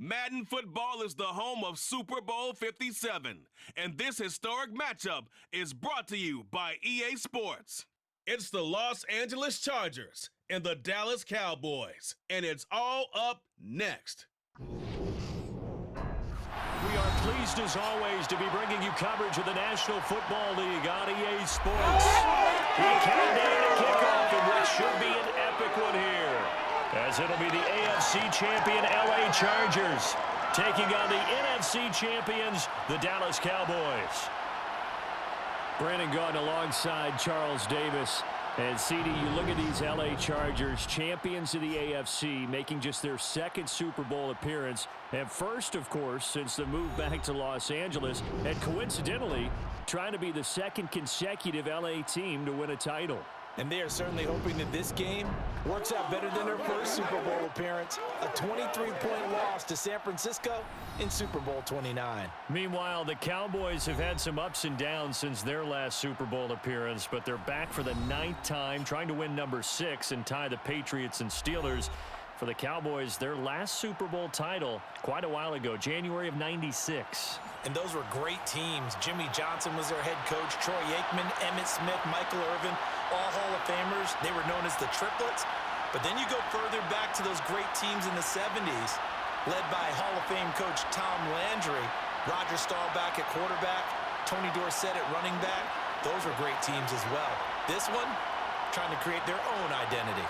Madden football is the home of Super Bowl 57, and this historic matchup is brought to you by EA Sports. It's the Los Angeles Chargers and the Dallas Cowboys, and it's all up next. We are pleased, as always, to be bringing you coverage of the National Football League on EA Sports. We count down to kickoff in what should be an epic one here, as it'll be the AFC champion LA Chargers taking on the NFC champions, the Dallas Cowboys. Brandon Gaudin alongside Charles Davis. And, CD, you look at these LA Chargers, champions of the AFC, making just their second Super Bowl appearance. And first, of course, since the move back to Los Angeles. And coincidentally, trying to be the second consecutive LA team to win a title. And they are certainly hoping that this game works out better than their first Super Bowl appearance. A 23-point loss to San Francisco in Super Bowl 29. Meanwhile, the Cowboys have had some ups and downs since their last Super Bowl appearance, but they're back for the 9th time, trying to win number 6 and tie the Patriots and Steelers. For the Cowboys, their last Super Bowl title quite a while ago, January of '96. And those were great teams. Jimmy Johnson was their head coach, Troy Aikman, Emmitt Smith, Michael Irvin, all Hall of Famers. They were known as the Triplets. But then you go further back to those great teams in the 70s, led by Hall of Fame coach Tom Landry, Roger Staubach at quarterback, Tony Dorsett at running back. Those were great teams as well. This one, trying to create their own identity.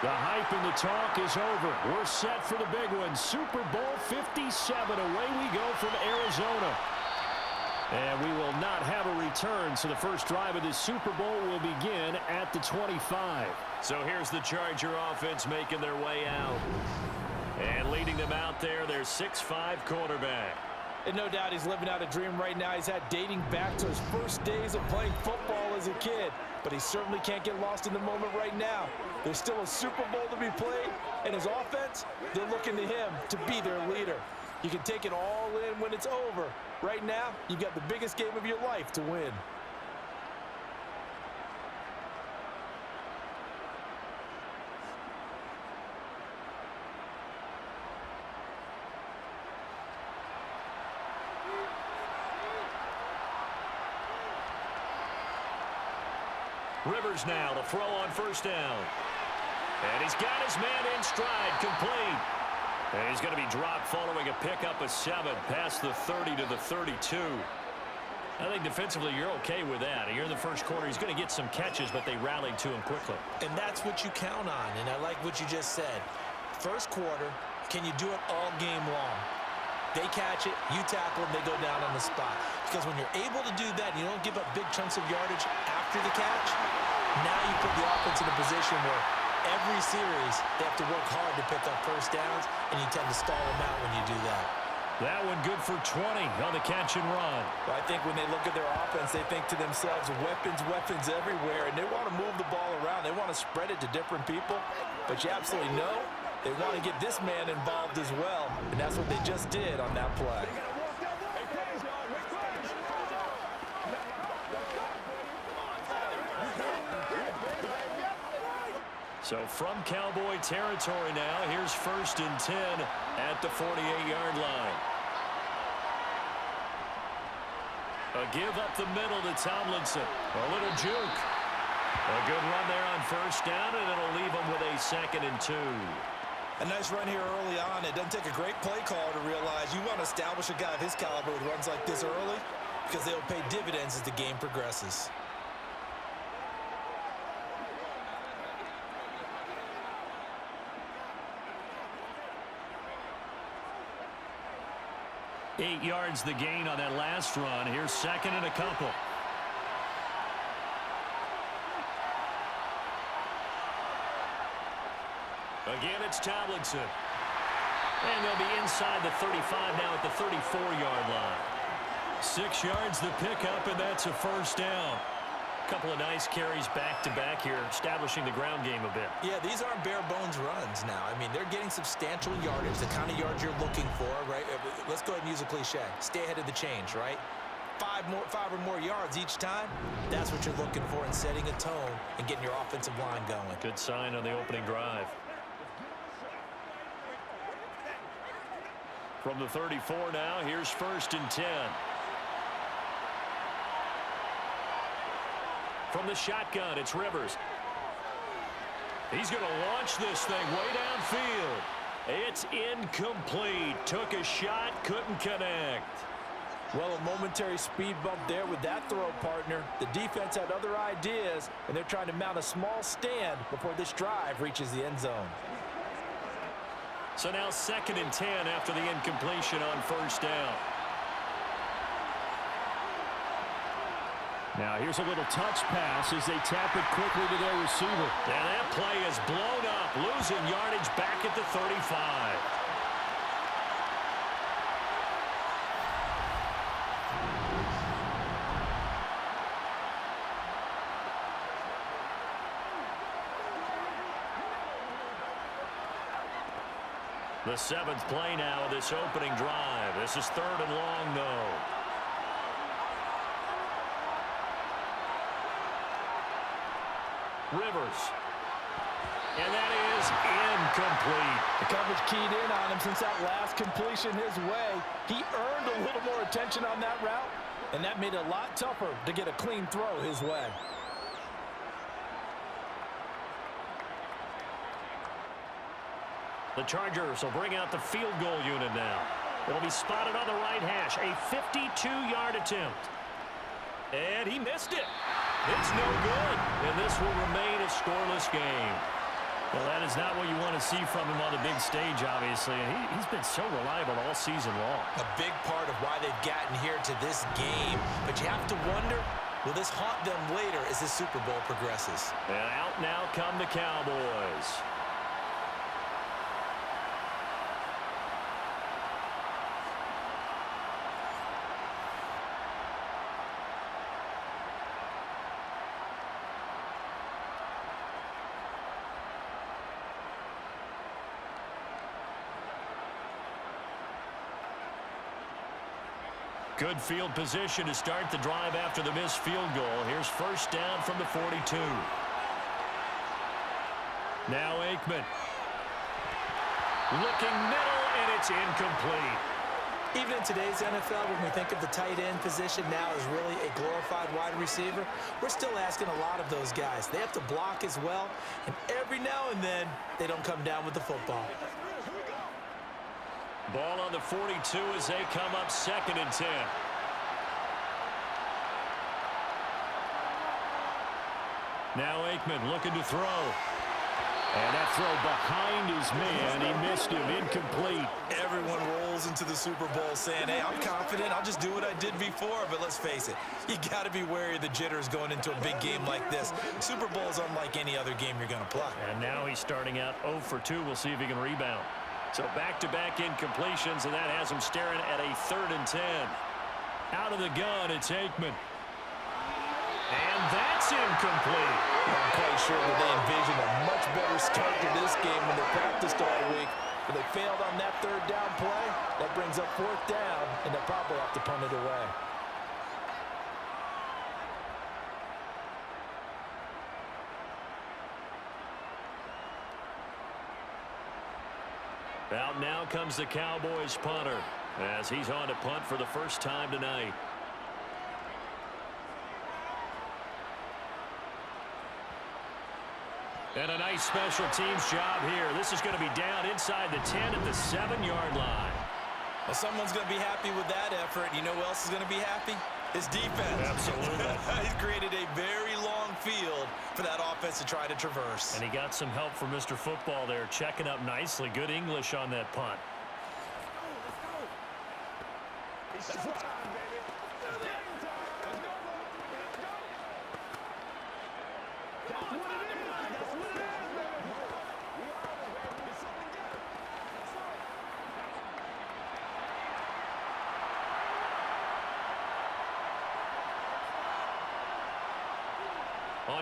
The hype and the talk is over. We're set for the big one. Super Bowl 57. Away we go from Arizona. And we will not have a return, so the first drive of this Super Bowl will begin at the 25. So here's the Charger offense making their way out. And leading them out there, their 6'5" quarterback. And no doubt he's living out a dream right now. He's had dating back to his first days of playing football as a kid. But he certainly can't get lost in the moment right now. There's still a Super Bowl to be played, and his offense, they're looking to him to be their leader. You can take it all in when it's over. Right now, you've got the biggest game of your life to win. Rivers now to throw on first down. And he's got his man in stride, complete. And he's going to be dropped following a pickup of 7 past the 30 to the 32. I think defensively you're okay with that. Here in the first quarter, he's going to get some catches, but they rallied to him quickly. And that's what you count on, and I like what you just said. First quarter, can you do it all game long? They catch it, you tackle them, they go down on the spot. Because when you're able to do that, you don't give up big chunks of yardage after the catch, now you put the offense in a position where every series they have to work hard to pick up first downs, and you tend to stall them out when you do that. That one good for 20 on the catch and run. Well, I think when they look at their offense, they think to themselves, weapons, weapons everywhere, and they want to move the ball around. They want to spread it to different people, but you absolutely know they want to get this man involved as well, and that's what they just did on that play. So from Cowboy territory now, here's 1st and 10 at the 48-yard line. A give up the middle to Tomlinson. A little juke. A good run there on first down, and it'll leave them with a 2nd and 2. A nice run here early on. It doesn't take a great play call to realize you want to establish a guy of his caliber who runs like this early, because they'll pay dividends as the game progresses. Eight yards the gain on that last run. Here's 2nd and a couple. Again, it's Tomlinson. And they'll be inside the 35 now at the 34-yard line. 6 yards the pickup, and that's a first down. A couple of nice carries back-to-back here, establishing the ground game a bit. Yeah, these aren't bare-bones runs now. I mean, they're getting substantial yardage, the kind of yards you're looking for, right? Let's go ahead and use a cliche. Stay ahead of the change, right? 5 or more yards each time, that's what you're looking for in setting a tone and getting your offensive line going. Good sign on the opening drive. From the 34 now, here's 1st and 10. From the shotgun, it's Rivers. He's going to launch this thing way downfield. It's incomplete. Took a shot, couldn't connect. Well, a momentary speed bump there with that throw, partner. The defense had other ideas, and they're trying to mount a small stand before this drive reaches the end zone. So now 2nd and 10 after the incompletion on 1st down. Now here's a little touch pass as they tap it quickly to their receiver. And that play is blown up, losing yardage back at the 35. The 7th play now of this opening drive. This is 3rd and long, though. Rivers. And that is incomplete. The coverage keyed in on him since that last completion his way. He earned a little more attention on that route, and that made it a lot tougher to get a clean throw his way. The Chargers will bring out the field goal unit now. It'll be spotted on the right hash. A 52-yard attempt. And he missed it. It's no good. And this will remain a scoreless game. Well, that is not what you want to see from him on the big stage, obviously. And he's been so reliable all season long. A big part of why they've gotten here to this game. But you have to wonder, will this haunt them later as the Super Bowl progresses? And out now come the Cowboys. Good field position to start the drive after the missed field goal. Here's 1st down from the 42. Now Aikman. Looking middle, and it's incomplete. Even in today's NFL, when we think of the tight end position now as really a glorified wide receiver, we're still asking a lot of those guys. They have to block as well, and every now and then, they don't come down with the football. Ball on the 42 as they come up 2nd and 10. Now Aikman looking to throw. And that throw behind his man. He missed him. Incomplete. Everyone rolls into the Super Bowl saying, hey, I'm confident. I'll just do what I did before. But let's face it, you got to be wary of the jitters going into a big game like this. Super Bowl is unlike any other game you're going to play. And now he's starting out 0 for 2. We'll see if he can rebound. So back-to-back incompletions, and that has him staring at a 3rd and 10. Out of the gun, it's Aikman. And that's incomplete. I'm quite sure that they envisioned a much better start to this game when they practiced all week. But they failed on that 3rd down play. That brings up 4th down, and they'll probably have to punt it away. Out now comes the Cowboys punter as he's on to punt for the first time tonight. And a nice special teams job here. This is going to be down inside the 10 at the 7-yard line. Well, someone's going to be happy with that effort. You know who else is going to be happy? His defense. Absolutely. He's created a very long field for that offense to try to traverse. And he got some help from Mr. Football there, checking up nicely. Good English on that punt. Let's go.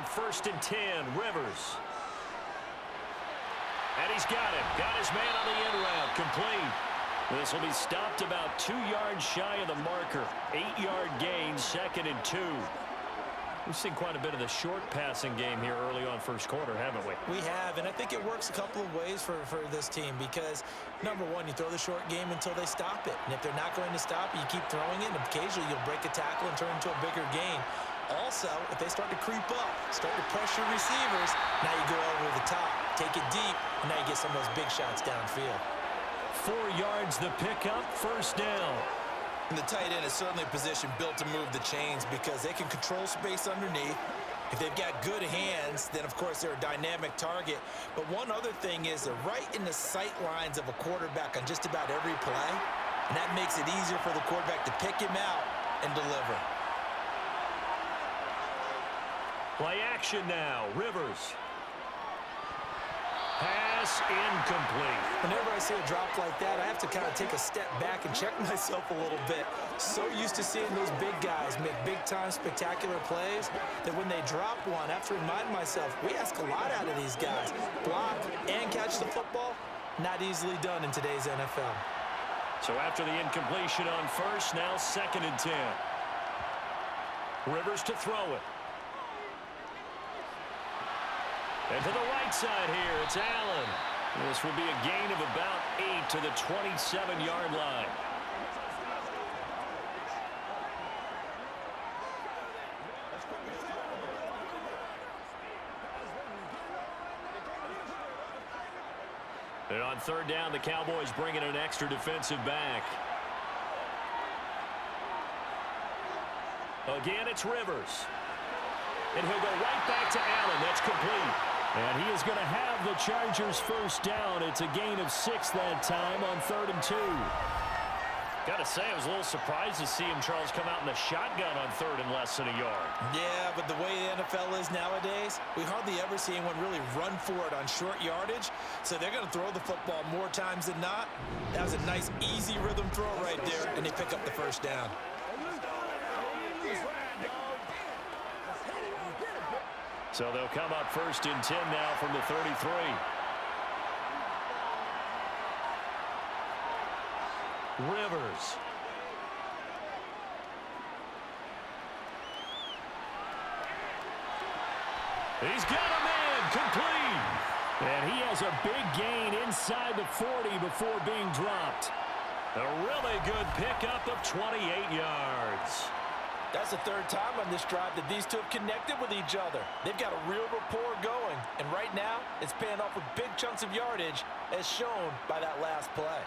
on 1st and 10. Rivers. And he's got him. Got his man on the end route. Complete. This will be stopped about 2 yards shy of the marker. 8-yard gain, 2nd and 2. We've seen quite a bit of the short passing game here early on first quarter, haven't we? We have, and I think it works a couple of ways for this team because, number one, you throw the short game until they stop it. And if they're not going to stop it, you keep throwing it, and occasionally you'll break a tackle and turn it into a bigger gain. Also, if they start to creep up, start to pressure receivers, now you go over the top, take it deep, and now you get some of those big shots downfield. 4 yards the pickup, 1st down. And the tight end is certainly a position built to move the chains because they can control space underneath. If they've got good hands, then, of course, they're a dynamic target. But one other thing is they're right in the sight lines of a quarterback on just about every play, and that makes it easier for the quarterback to pick him out and deliver. Play action now. Rivers. Pass incomplete. Whenever I see a drop like that, I have to kind of take a step back and check myself a little bit. So used to seeing those big guys make big-time spectacular plays that when they drop one, I have to remind myself, we ask a lot out of these guys. Block and catch the football, not easily done in today's NFL. So after the incompletion on 1st, now 2nd and 10. Rivers to throw it. And to the right side here, it's Allen. This will be a gain of about 8 to the 27-yard line. And on 3rd down, the Cowboys bring in an extra defensive back. Again, it's Rivers. And he'll go right back to Allen. That's complete. And he is going to have the Chargers 1st down. It's a gain of 6 that time on 3rd and 2. Got to say, I was a little surprised to see him, Charles, come out in the shotgun on 3rd and less than a yard. Yeah, but the way the NFL is nowadays, we hardly ever see anyone really run for it on short yardage. So they're going to throw the football more times than not. That was a nice, easy rhythm throw right there, and they pick up the 1st down. So they'll come up 1st and 10 now from the 33. Rivers. He's got a man complete. And he has a big gain inside the 40 before being dropped. A really good pickup of 28 yards. That's the 3rd time on this drive that these two have connected with each other. They've got a real rapport going. And right now, it's paying off with big chunks of yardage, as shown by that last play.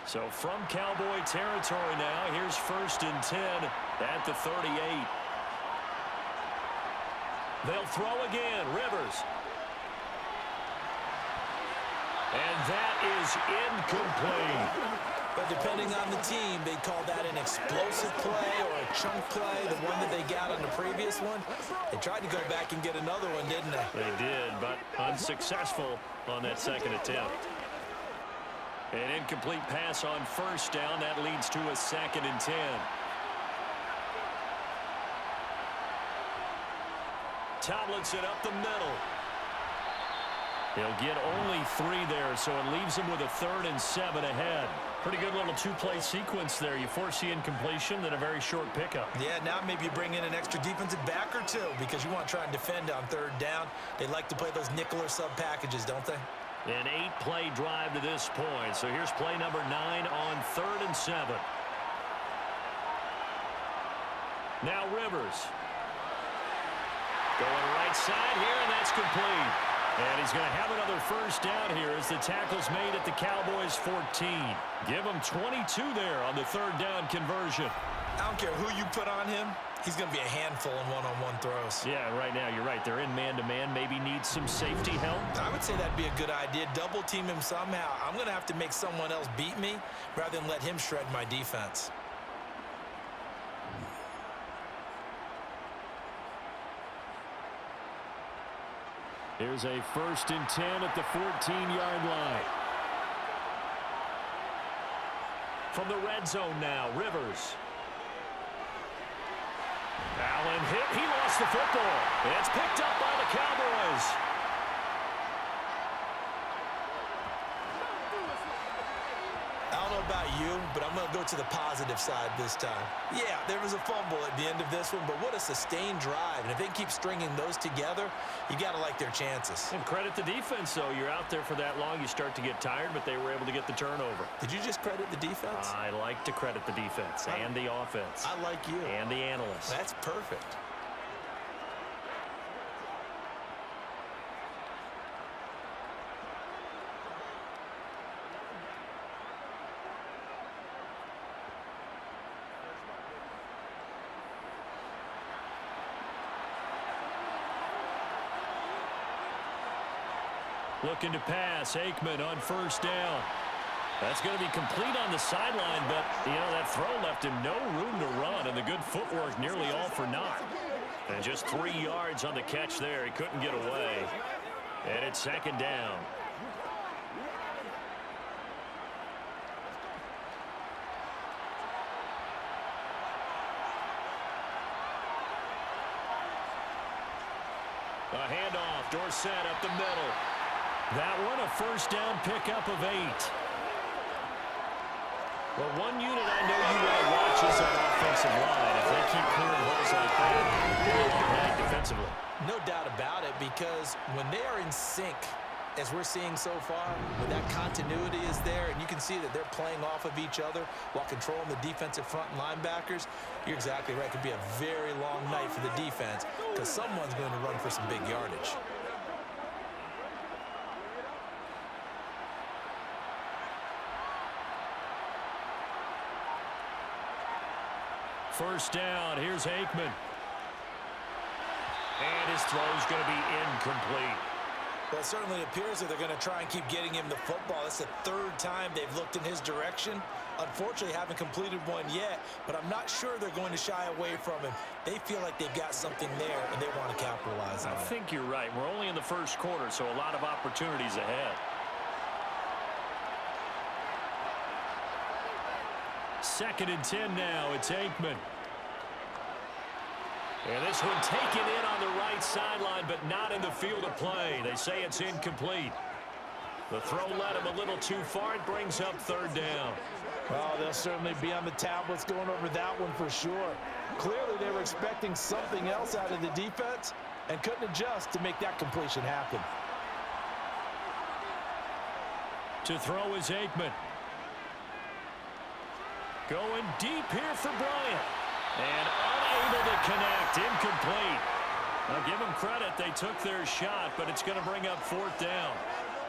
So from Cowboy territory now, here's 1st and 10 at the 38. They'll throw again. Rivers. And that is incomplete. But depending on the team, they call that an explosive play or a chunk play, the one that they got on the previous one. They tried to go back and get another one, didn't they? They did, but unsuccessful on that 2nd attempt. An incomplete pass on 1st down. That leads to a 2nd and 10. Tomlinson up the middle. He'll get only 3 there, so it leaves him with a 3rd and 7 ahead. Pretty good little 2-play sequence there. You force the incompletion, then a very short pickup. Yeah, now maybe you bring in an extra defensive back or two because you want to try and defend on 3rd down. They like to play those nickel or sub packages, don't they? An 8-play drive to this point. So here's play number 9 on 3rd and 7. Now Rivers. Going right side here, and that's complete. And he's going to have another 1st down here as the tackle's made at the Cowboys 14. Give him 22 there on the 3rd down conversion. I don't care who you put on him. He's going to be a handful in one-on-one throws. Yeah, right now, you're right. They're in man-to-man. Maybe need some safety help. I would say that'd be a good idea. Double team him somehow. I'm going to have to make someone else beat me rather than let him shred my defense. Here's a 1st and 10 at the 14-yard line. from the red zone now. Rivers. Allen hit. He lost the football. It's picked up by the Cowboys. I don't know about you, but I'm going to go to the positive side this time. Yeah, there was a fumble at the end of this one, but what a sustained drive. And if they keep stringing those together, you got to like their chances. And credit the defense, though. You're out there for that long, you start to get tired, but they were able to get the turnover. Did you just credit the defense? I like to credit the defense and the offense. I like you. And the analysts. That's perfect. Looking to pass. Aikman on first down. That's going to be complete on the sideline, but, that throw left him no room to run, and the good footwork nearly all for naught. And just 3 yards on the catch there. He couldn't get away. And it's second down. A handoff. Dorsett up the middle. That one, a first down pickup of 8. Well, one unit I know you want to watch is that offensive line. If they keep clearing holes like that, they'll be right defensively. No doubt about it, because when they are in sync, as we're seeing so far, when that continuity is there, and you can see that they're playing off of each other while controlling the defensive front and linebackers, you're exactly right. It could be a very long night for the defense because someone's going to run for some big yardage. First down, here's Aikman. And his throw's going to be incomplete. Well, it certainly appears that they're going to try and keep getting him the football. That's the 3rd time they've looked in his direction. Unfortunately, haven't completed one yet, but I'm not sure they're going to shy away from him. They feel like they've got something there, and they want to capitalize on it. I think you're right. We're only in the first quarter, so a lot of opportunities ahead. Second and 10 now. It's Aikman. And this one taken in on the right sideline, but not in the field of play. They say it's incomplete. The throw led him a little too far. It brings up 3rd down. Well, they'll certainly be on the tablets going over that one for sure. Clearly, they were expecting something else out of the defense and couldn't adjust to make that completion happen. To throw is Aikman. Going deep here for Bryant. And unable to connect. Incomplete. I'll give them credit. They took their shot, but it's going to bring up 4th down.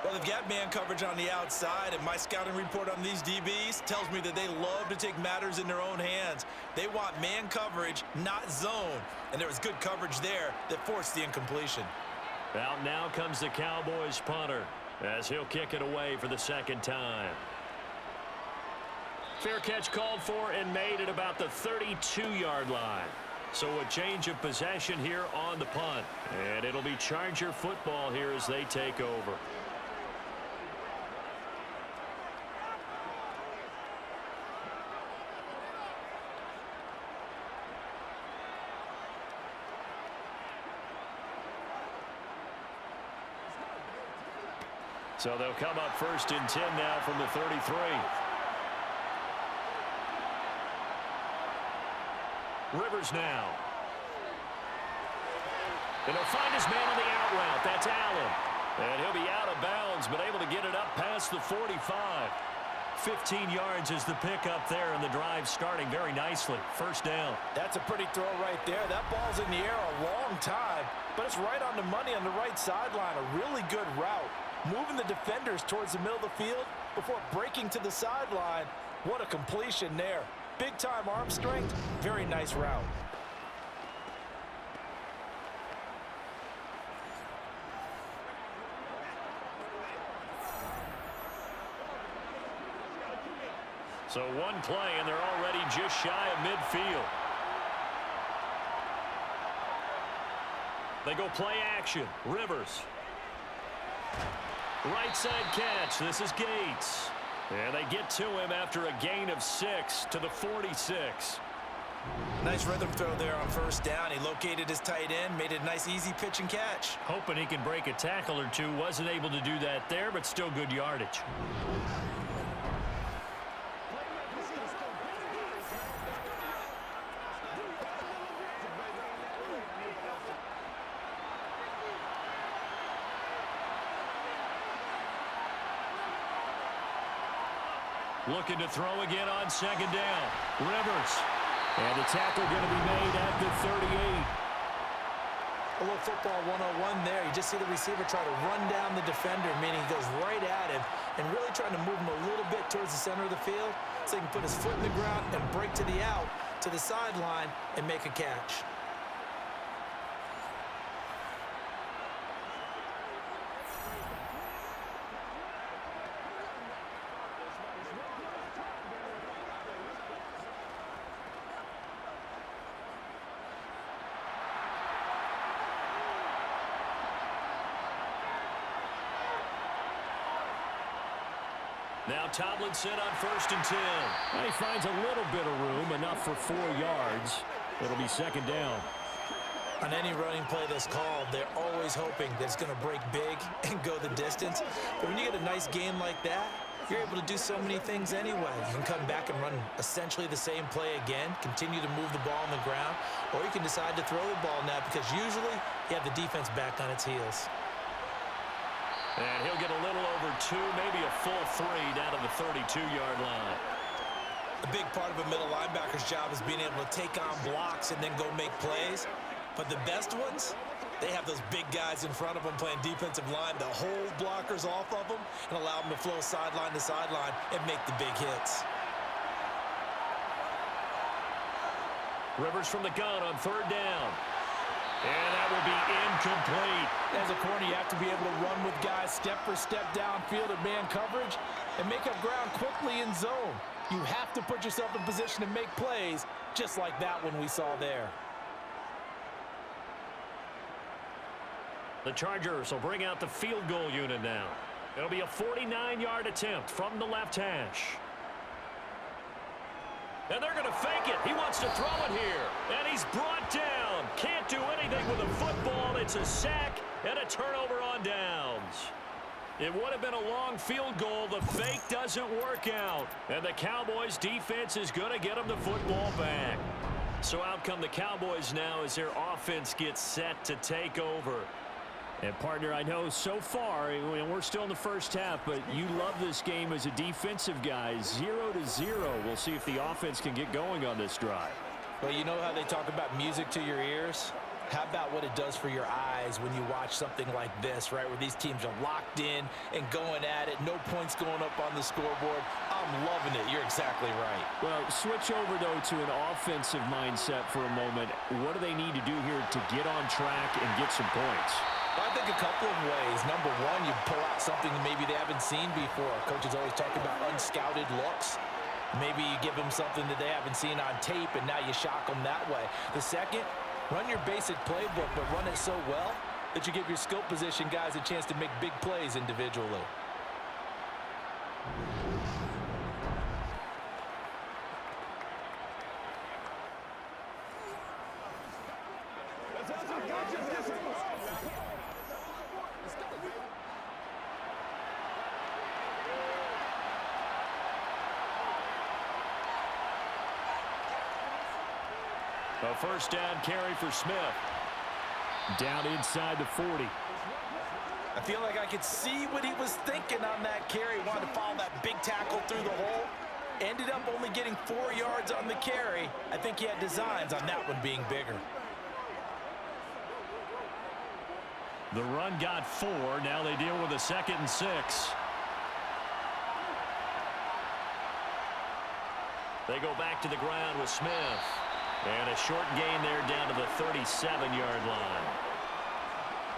Well, they've got man coverage on the outside, and my scouting report on these DBs tells me that they love to take matters in their own hands. They want man coverage, not zone. And there was good coverage there that forced the incompletion. Out now comes the Cowboys punter as he'll kick it away for the 2nd time. Fair catch called for and made at about the 32-yard line. So a change of possession here on the punt. And it'll be Charger football here as they take over. So they'll come up 1st and 10 now from the 33. Rivers now. And he'll find his man on the out route. That's Allen. And he'll be out of bounds, but able to get it up past the 45. 15 yards is the pickup there, and the drive starting very nicely. First down. That's a pretty throw right there. That ball's in the air a long time, but it's right on the money on the right sideline. A really good route. Moving the defenders towards the middle of the field before breaking to the sideline. What a completion there. Big-time arm strength. Very nice route. So one play, and they're already just shy of midfield. They go play action. Rivers. Right side catch. This is Gates. And they get to him after a gain of 6 to the 46. Nice rhythm throw there on first down. He located his tight end, made it a nice easy pitch and catch. Hoping he can break a tackle or two. Wasn't able to do that there, but still good yardage. Looking to throw again on second down. Rivers. And the tackle going to be made at the 38. A little football 101 there. You just see the receiver try to run down the defender, meaning he goes right at him and really trying to move him a little bit towards the center of the field so he can put his foot in the ground and break to the out, to the sideline, and make a catch. Now Tomlinson on 1st and 10. He finds a little bit of room, enough for 4 yards. It'll be second down. On any running play that's called, they're always hoping that it's going to break big and go the distance. But when you get a nice gain like that, you're able to do so many things anyway. You can come back and run essentially the same play again, continue to move the ball on the ground, or you can decide to throw the ball now because usually you have the defense back on its heels. And he'll get a little over 2, maybe a full 3 down to the 32-yard line. A big part of a middle linebacker's job is being able to take on blocks and then go make plays. But the best ones, they have those big guys in front of them playing defensive line to hold blockers off of them and allow them to flow sideline to sideline and make the big hits. Rivers from the gun on 3rd down. And that will be incomplete. As a corner, you have to be able to run with guys step for step downfield at man coverage and make up ground quickly in zone. You have to put yourself in position to make plays, just like that one we saw there. The Chargers will bring out the field goal unit now. It'll be a 49-yard attempt from the left hash. And they're going to fake it. He wants to throw it here. And he's brought down. Can't do anything with a football. It's a sack and a turnover on downs. It would have been a long field goal. The fake doesn't work out. And the Cowboys defense is going to get them the football back. So out come the Cowboys now as their offense gets set to take over. And, partner, I know so far, we're still in the first half, but you love this game as a defensive guy. 0-0. We'll see if the offense can get going on this drive. Well, you know how they talk about music to your ears? How about what it does for your eyes when you watch something like this, right, where these teams are locked in and going at it, no points going up on the scoreboard? I'm loving it. You're exactly right. Well, switch over, though, to an offensive mindset for a moment. What do they need to do here to get on track and get some points? I think a couple of ways. Number one, you pull out something that maybe they haven't seen before. Coaches always talking about unscouted looks. Maybe you give them something that they haven't seen on tape, and now you shock them that way. The second, run your basic playbook, but run it so well that you give your skill position guys a chance to make big plays individually. A first down carry for Smith. Down inside the 40. I feel like I could see what he was thinking on that carry. Wanted to follow that big tackle through the hole. Ended up only getting 4 yards on the carry. I think he had designs on that one being bigger. The run got 4. Now they deal with a 2nd and 6. They go back to the ground with Smith. And a short gain there down to the 37-yard line.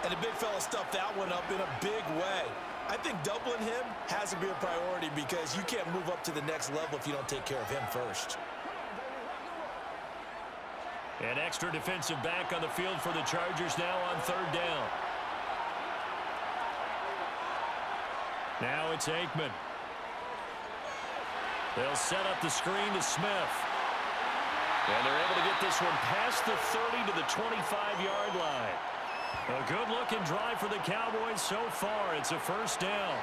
And the big fella stuffed that one up in a big way. I think doubling him has to be a priority because you can't move up to the next level if you don't take care of him first. An extra defensive back on the field for the Chargers now on 3rd down. Now it's Aikman. They'll set up the screen to Smith. And they're able to get this one past the 30 to the 25-yard line. A good-looking drive for the Cowboys so far. It's a first down.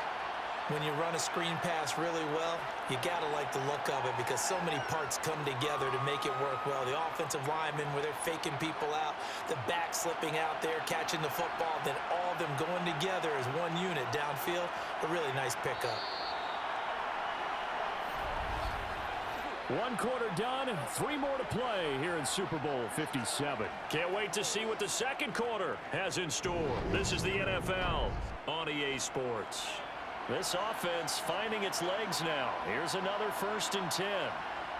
When you run a screen pass really well, you got to like the look of it because so many parts come together to make it work well. The offensive linemen, where they're faking people out, the back slipping out there, catching the football, then all of them going together as one unit downfield. A really nice pickup. One quarter done, 3 more to play here in Super Bowl 57. Can't wait to see what the second quarter has in store. This is the NFL on EA Sports. This offense finding its legs now. Here's another 1st and 10.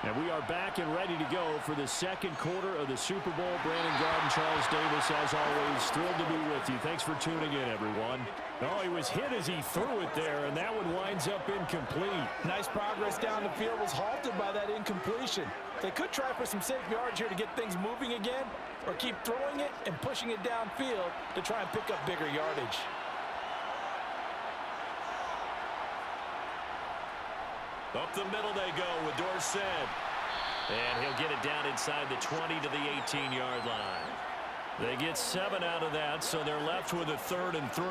And we are back and ready to go for the second quarter of the Super Bowl. Brandon Garden, Charles Davis, as always, thrilled to be with you. Thanks for tuning in, everyone. Oh, he was hit as he threw it there, and that one winds up incomplete. Nice progress down the field, was halted by that incompletion. They could try for some safe yards here to get things moving again, or keep throwing it and pushing it downfield to try and pick up bigger yardage. Up the middle they go with Dorsett. And he'll get it down inside the 20 to the 18-yard line. They get 7 out of that, so they're left with a 3rd and 3.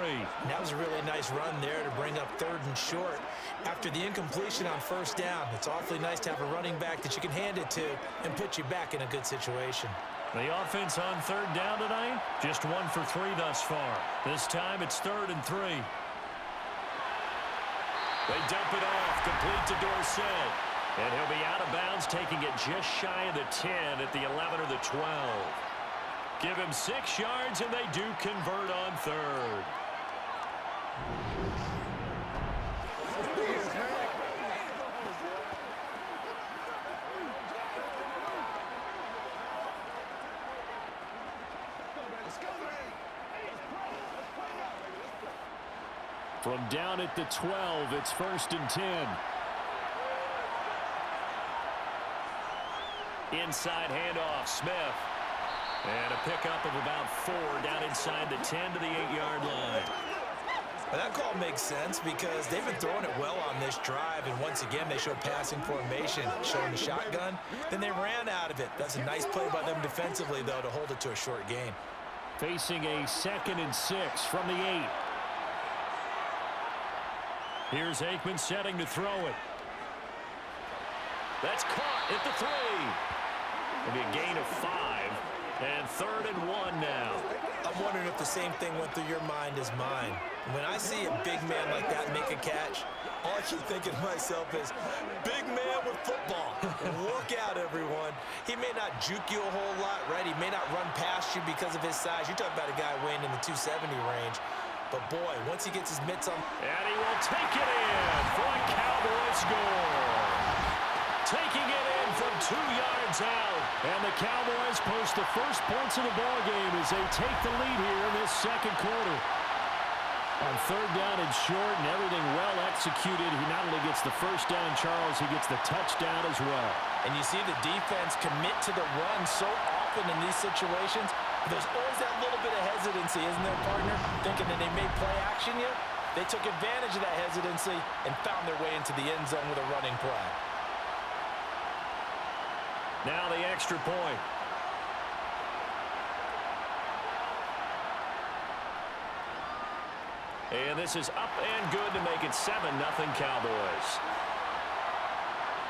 That was a really nice run there to bring up 3rd and short. After the incompletion on 1st down, it's awfully nice to have a running back that you can hand it to and put you back in a good situation. The offense on 3rd down tonight, just 1 for 3 thus far. This time it's 3rd and 3. They dump it off, complete to Dorsett. And he'll be out of bounds, taking it just shy of the 10 at the 11 or the 12. Give him 6 yards, and they do convert on 3rd. From down at the 12, it's 1st and 10. Inside handoff, Smith. And a pickup of about 4 down inside the 10 to the 8-yard line. Well, that call makes sense because they've been throwing it well on this drive, and once again they show passing formation, showing the shotgun. Then they ran out of it. That's a nice play by them defensively, though, to hold it to a short gain. Facing a 2nd and 6 from the 8. Here's Aikman setting to throw it. That's caught at the 3. It'll be a gain of 5. And 3rd and 1 now. I'm wondering if the same thing went through your mind as mine. When I see a big man like that make a catch, all I keep thinking to myself is, big man with football. Look out, everyone. He may not juke you a whole lot, right? He may not run past you because of his size. You're talking about a guy weighing in the 270 range. But, boy, once he gets his mitts on... And he will take it in for a Cowboy score. Taking it in from 2 yards out. And the Cowboys post the first points of the ballgame as they take the lead here in this second quarter. On 3rd down and short and everything well executed, he not only gets the first down, Charles, he gets the touchdown as well. And you see the defense commit to the run so often in these situations. There's always that little bit of hesitancy, isn't there, partner? Thinking that they may play action you. They took advantage of that hesitancy and found their way into the end zone with a running play. Now the extra point. And this is up and good to make it 7-0 Cowboys.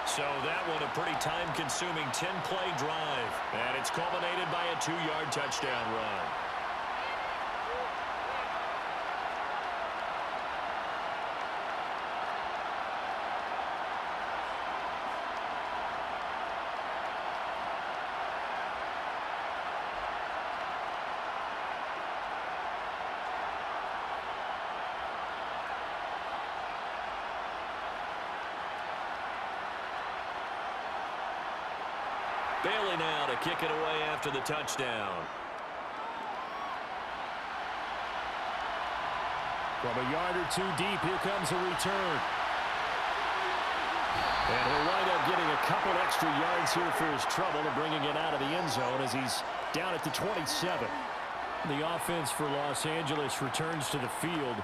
So that one a pretty time-consuming 10-play drive. And it's culminated by a 2-yard touchdown run. Bailey now to kick it away after the touchdown. From a yard or 2 deep, here comes a return. And he'll wind up getting a couple extra yards here for his trouble and bringing it out of the end zone as he's down at the 27. The offense for Los Angeles returns to the field.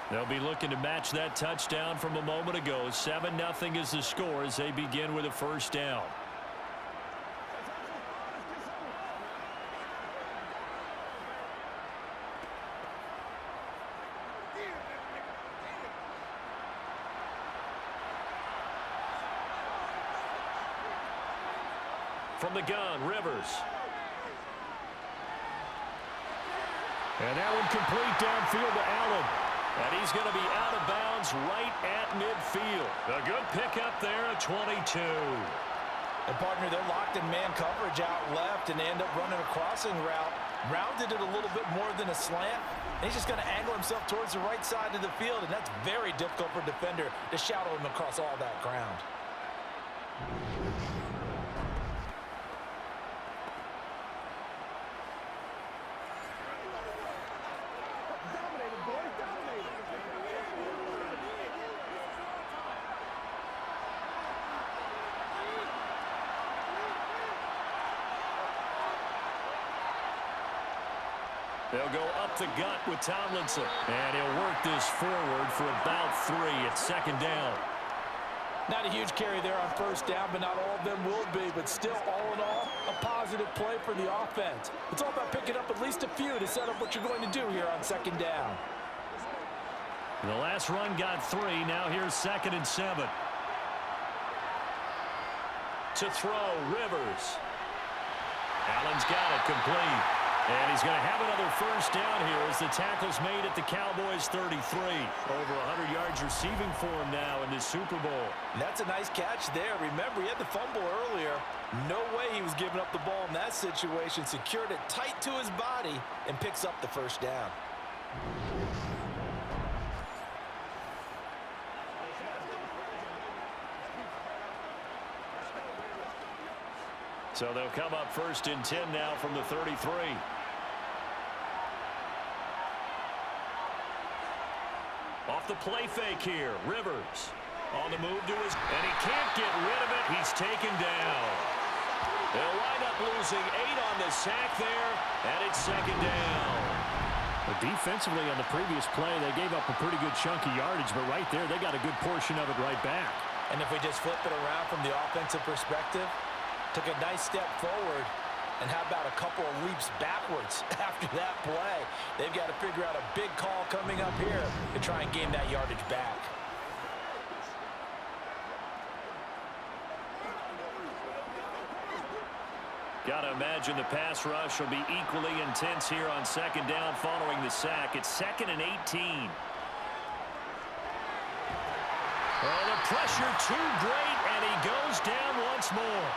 They'll be looking to match that touchdown from a moment ago. 7-0 is the score as they begin with a first down. From the gun, Rivers. And that one complete downfield to Allen. And he's going to be out of bounds right at midfield. A good pickup there at 22. And, partner, they're locked in man coverage out left, and they end up running a crossing route. Rounded it a little bit more than a slant. And he's just going to angle himself towards the right side of the field, and that's very difficult for a defender to shadow him across all that ground. They'll go up the gut with Tomlinson. And he'll work this forward for about 3 at second down. Not a huge carry there on first down, but not all of them will be. But still, all in all, a positive play for the offense. It's all about picking up at least a few to set up what you're going to do here on second down. The last run got 3. Now here's 2nd and 7. To throw, Rivers. Allen's got it complete. And he's going to have another first down here as the tackle's made at the Cowboys 33. Over 100 yards receiving for him now in this Super Bowl. And that's a nice catch there. Remember, he had the fumble earlier. No way he was giving up the ball in that situation. Secured it tight to his body and picks up the first down. So they'll come up 1st and 10 now from the 33. Off the play fake here, Rivers. On the move to his, and he can't get rid of it. He's taken down. They'll wind up losing 8 on the sack there, and it's 2nd down. Well, defensively on the previous play, they gave up a pretty good chunk of yardage, but right there, they got a good portion of it right back. And if we just flip it around from the offensive perspective, took a nice step forward, and how about a couple of leaps backwards after that play? They've got to figure out a big call coming up here to try and gain that yardage back. Got to imagine the pass rush will be equally intense here on 2nd down following the sack. It's 2nd and 18. Oh, the pressure too great, and he goes down once more.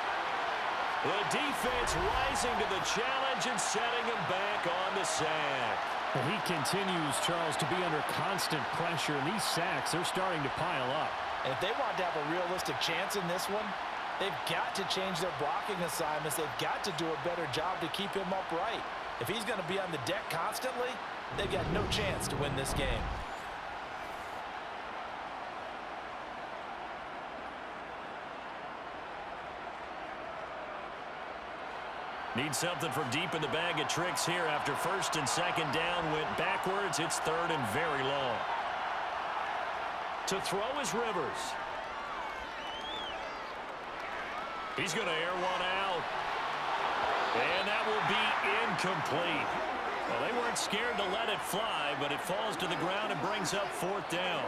The defense rising to the challenge and setting him back on the sack. Well, he continues, Charles, to be under constant pressure, and these sacks, they're starting to pile up. And if they want to have a realistic chance in this one, they've got to change their blocking assignments. They've got to do a better job to keep him upright. If he's going to be on the deck constantly, they've got no chance to win this game. Need something from deep in the bag of tricks here after 1st and 2nd down went backwards. It's 3rd and very long. To throw is Rivers. He's going to air one out. And that will be incomplete. Well, they weren't scared to let it fly, but it falls to the ground and brings up 4th down.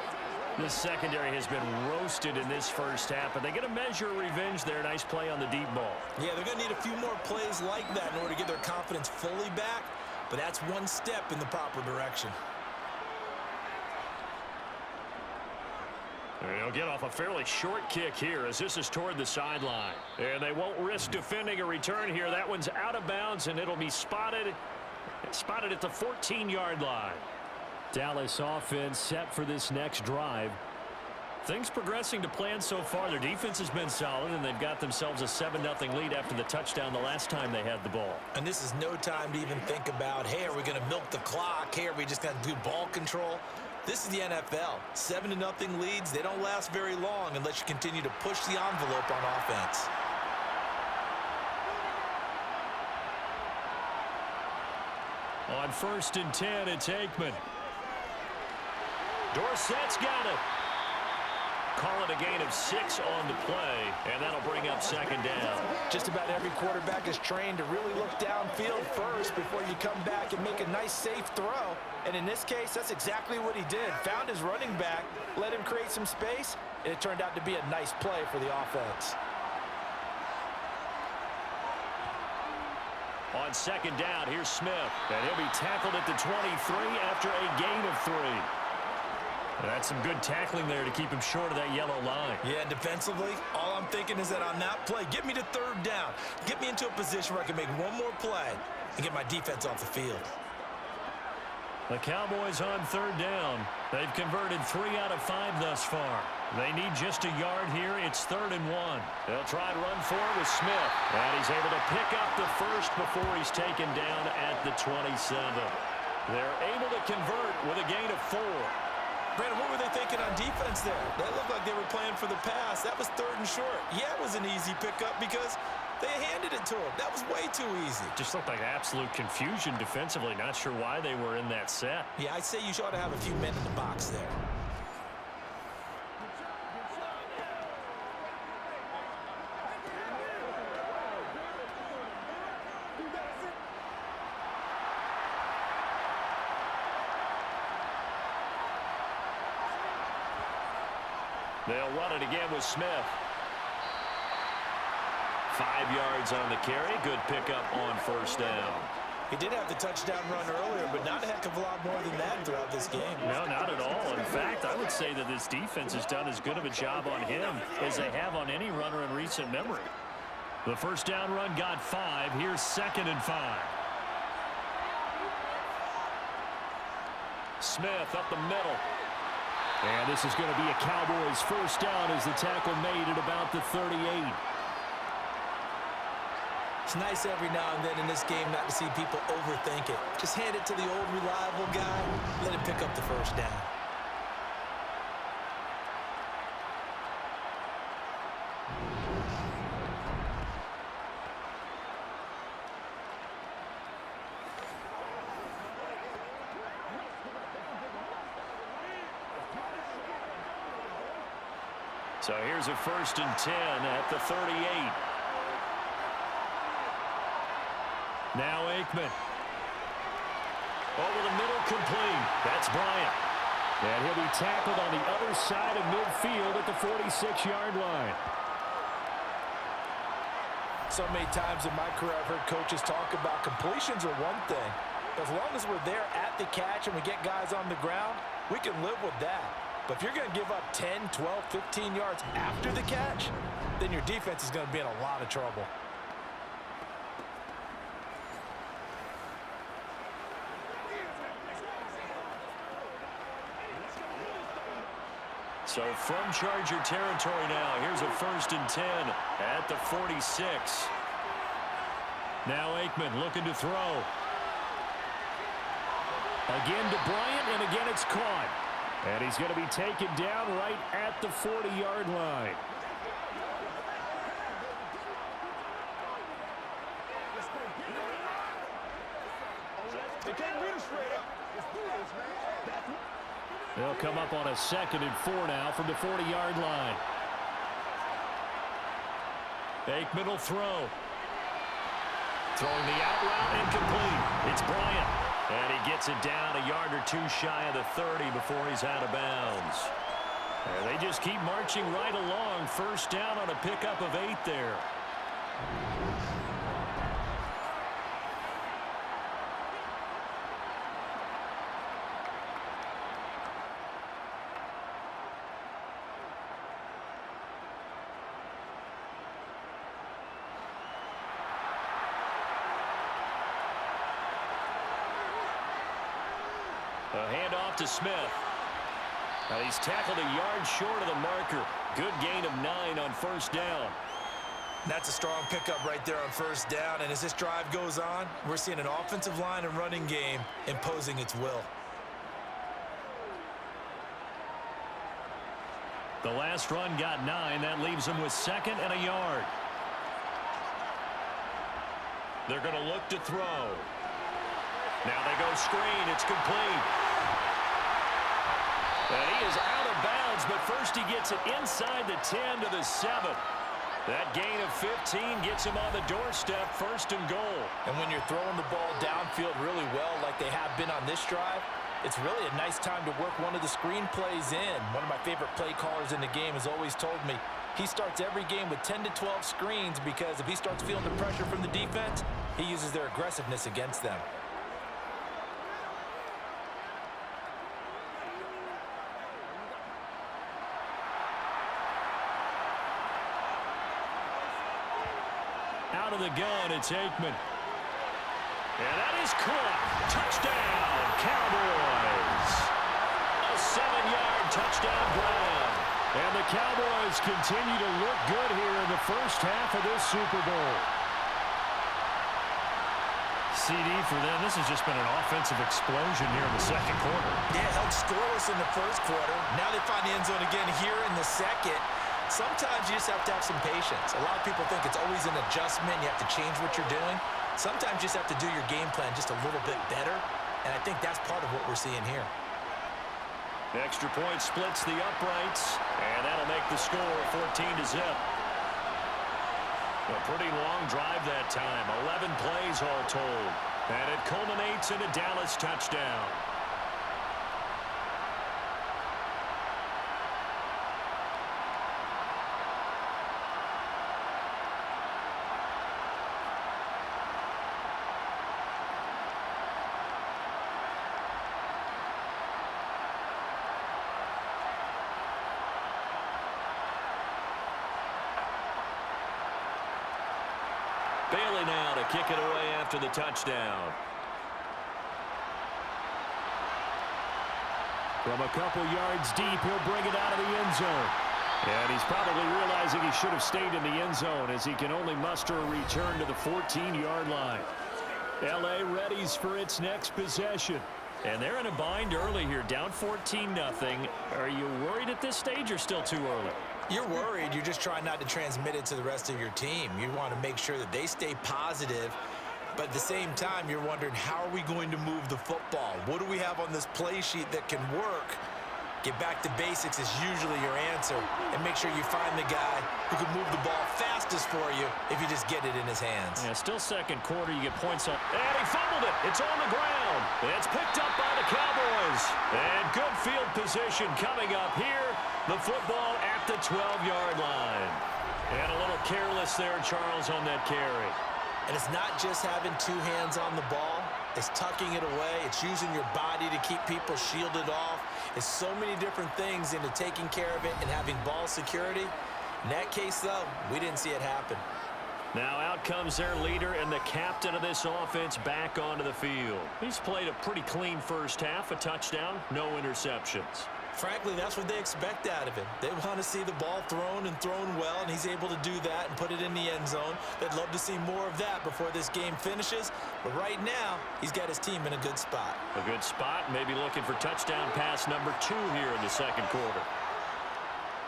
This secondary has been roasted in this first half, but they get a measure of revenge there. Nice play on the deep ball. Yeah, they're going to need a few more plays like that in order to get their confidence fully back, but that's one step in the proper direction. They'll get off a fairly short kick here as this is toward the sideline. And they won't risk defending a return here. That one's out of bounds, and it'll be spotted at the 14-yard line. Dallas offense set for this next drive. Things progressing to plan so far. Their defense has been solid, and they've got themselves a 7-0 lead after the touchdown the last time they had the ball. And this is no time to even think about, hey, are we going to milk the clock? Hey, are we just going to do ball control? This is the NFL. 7-0 leads, they don't last very long unless you continue to push the envelope on offense. On 1st and 10, it's Aikman. Dorsett's got it. Call it a gain of 6 on the play, and that'll bring up second down. Just about every quarterback is trained to really look downfield first before you come back and make a nice, safe throw. And in this case, that's exactly what he did. Found his running back, let him create some space, and it turned out to be a nice play for the offense. On second down, here's Smith, and he'll be tackled at the 23 after a gain of 3. That's some good tackling there to keep him short of that yellow line. Yeah, defensively, all I'm thinking is that on that play, get me to third down. Get me into a position where I can make one more play and get my defense off the field. The Cowboys on third down. They've converted 3 out of 5 thus far. They need just a yard here. It's 3rd and 1. They'll try and run for it with Smith. And he's able to pick up the first before he's taken down at the 27. They're able to convert with a gain of 4. Brandon, what were they thinking on defense there? That looked like they were playing for the pass. That was 3rd and short. Yeah, it was an easy pickup because they handed it to him. That was way too easy. Just looked like absolute confusion defensively. Not sure why they were in that set. Yeah, I'd say you ought to have a few men in the box there. They'll run it again with Smith. 5 yards on the carry. Good pickup on first down. He did have the touchdown run earlier, but not a heck of a lot more than that throughout this game. No, not at all. In fact, I would say that this defense has done as good of a job on him as they have on any runner in recent memory. The first down run got 5. Here's 2nd and 5. Smith up the middle. And this is going to be a Cowboys first down as the tackle made at about the 38. It's nice every now and then in this game not to see people overthink it. Just hand it to the old reliable guy, let him pick up the first down. So here's a 1st and 10 at the 38. Now Aikman. Over the middle, complete. That's Bryant. And he'll be tackled on the other side of midfield at the 46-yard line. So many times in my career I've heard coaches talk about completions are one thing. As long as we're there at the catch and we get guys on the ground, we can live with that. But if you're going to give up 10, 12, 15 yards after the catch, then your defense is going to be in a lot of trouble. So from Charger territory now, here's a 1st and 10 at the 46. Now Aikman looking to throw. Again to Bryant, and again it's caught. And he's going to be taken down right at the 40-yard line. They'll come up on a 2nd and 4 now from the 40-yard line. Aikman will throw. Throwing the out route, incomplete. It's Bryant. And he gets it down a yard or 2 shy of the 30 before he's out of bounds. And they just keep marching right along. First down on a pickup of 8 there. A handoff to Smith. He's tackled a yard short of the marker. Good gain of 9 on first down. That's a strong pickup right there on first down. And as this drive goes on, we're seeing an offensive line and running game imposing its will. The last run got 9. That leaves them with 2nd and a yard. They're going to look to throw. Now they go screen. It's complete. And he is out of bounds, but first he gets it inside the 10 to the 7. That gain of 15 gets him on the doorstep, 1st and goal. And when you're throwing the ball downfield really well like they have been on this drive, it's really a nice time to work one of the screen plays in. One of my favorite play callers in the game has always told me he starts every game with 10 to 12 screens because if he starts feeling the pressure from the defense, he uses their aggressiveness against them. Out of the gun, it's Aikman. And that is caught. Touchdown, Cowboys. A 7-yard touchdown ground. And the Cowboys continue to look good here in the first half of this Super Bowl. CD for them. This has just been an offensive explosion here in the second quarter. Yeah, held scoreless in the first quarter. Now they find the end zone again here in the second. Sometimes you just have to have some patience. A lot of people think it's always an adjustment. You have to change what you're doing. Sometimes you just have to do your game plan just a little bit better, and I think that's part of what we're seeing here. Extra point splits the uprights, and that'll make the score 14-0. A pretty long drive that time, 11 plays all told, and it culminates in a Dallas touchdown. Bailey now to kick it away after the touchdown. From a couple yards deep, he'll bring it out of the end zone. And he's probably realizing he should have stayed in the end zone as he can only muster a return to the 14-yard line. L.A. readies for its next possession. And they're in a bind early here, down 14-0. Are you worried at this stage or still too early? You're worried. You're just trying not to transmit it to the rest of your team. You want to make sure that they stay positive, but at the same time, you're wondering, how are we going to move the football? What do we have on this play sheet that can work? Get back to basics is usually your answer, and make sure you find the guy who can move the ball fastest for you if you just get it in his hands. Yeah, still second quarter, you get points on. And he fumbled it. It's on the ground. It's picked up by the Cowboys. And good field position coming up here. The football at the 12-yard line. And a little careless there, Charles, on that carry. And it's not just having two hands on the ball. It's tucking it away. It's using your body to keep people shielded off. It's so many different things into taking care of it and having ball security. In that case, though, we didn't see it happen. Now out comes their leader and the captain of this offense back onto the field. He's played a pretty clean first half, a touchdown, no interceptions. Frankly, that's what they expect out of him. They want to see the ball thrown and thrown well, and he's able to do that and put it in the end zone. They'd love to see more of that before this game finishes. But right now, he's got his team in a good spot. A good spot, maybe looking for touchdown pass number 2 here in the second quarter.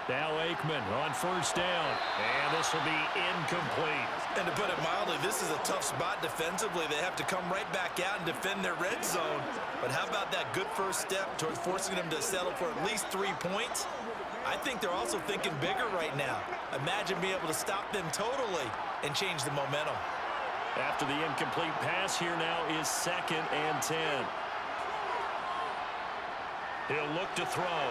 Now Aikman on first down, and this will be incomplete. And to put it mildly, this is a tough spot defensively. They have to come right back out and defend their red zone. But how about that good first step towards forcing them to settle for at least 3 points? I think they're also thinking bigger right now. Imagine being able to stop them totally and change the momentum. After the incomplete pass, here now is 2nd and 10. He'll look to throw.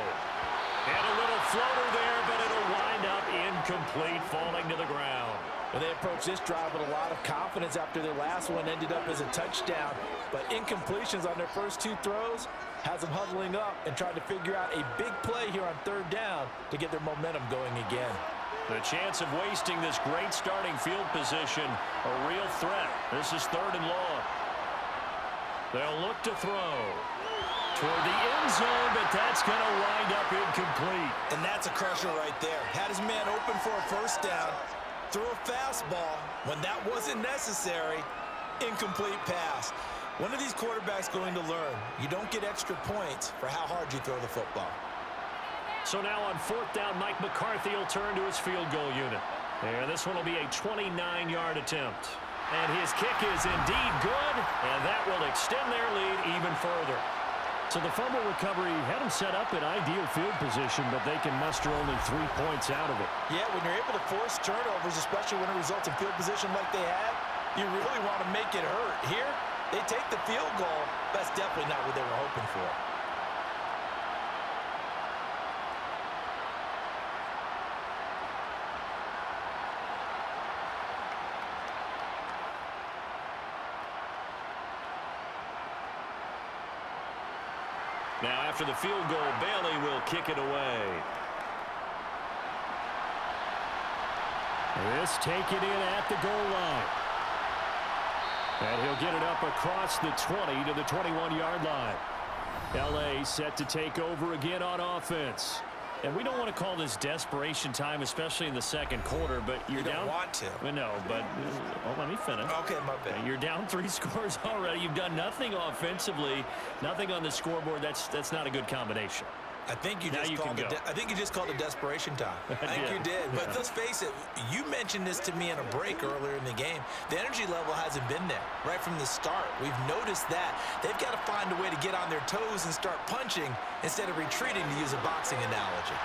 And a little floater there, but it'll wind up incomplete, falling to the ground. Well, they approached this drive with a lot of confidence after their last one ended up as a touchdown. But incompletions on their first 2 throws has them huddling up and trying to figure out a big play here on 3rd down to get their momentum going again. The chance of wasting this great starting field position, a real threat. This is 3rd and long. They'll look to throw toward the end zone, but that's going to wind up incomplete. And that's a crusher right there. Had his man open for a first down, threw a fastball when that wasn't necessary, incomplete pass. One of these quarterbacks going to learn, you don't get extra points for how hard you throw the football. So now on 4th down, Mike McCarthy will turn to his field goal unit. And this one will be a 29-yard attempt. And his kick is indeed good, and that will extend their lead even further. So the fumble recovery had them set up in ideal field position, but they can muster only 3 points out of it. Yeah, when you're able to force turnovers, especially when it results in field position like they had, you really want to make it hurt. Here, they take the field goal. That's definitely not what they were hoping for. Now after the field goal, Bailey will kick it away. This taken in at the goal line. And he'll get it up across the 20 to the 21-yard line. L.A. set to take over again on offense. And we don't want to call this desperation time, especially in the second quarter, but you're you down. Don't want to. Well, no, but let me finish. Okay, my bad. You're down 3 scores already. You've done nothing offensively, nothing on the scoreboard. That's not a good combination. I think you just called it desperation time. I think you did. But let's face it, you mentioned this to me in a break earlier in the game. The energy level hasn't been there right from the start. We've noticed that. They've got to find a way to get on their toes and start punching instead of retreating, to use a boxing analogy.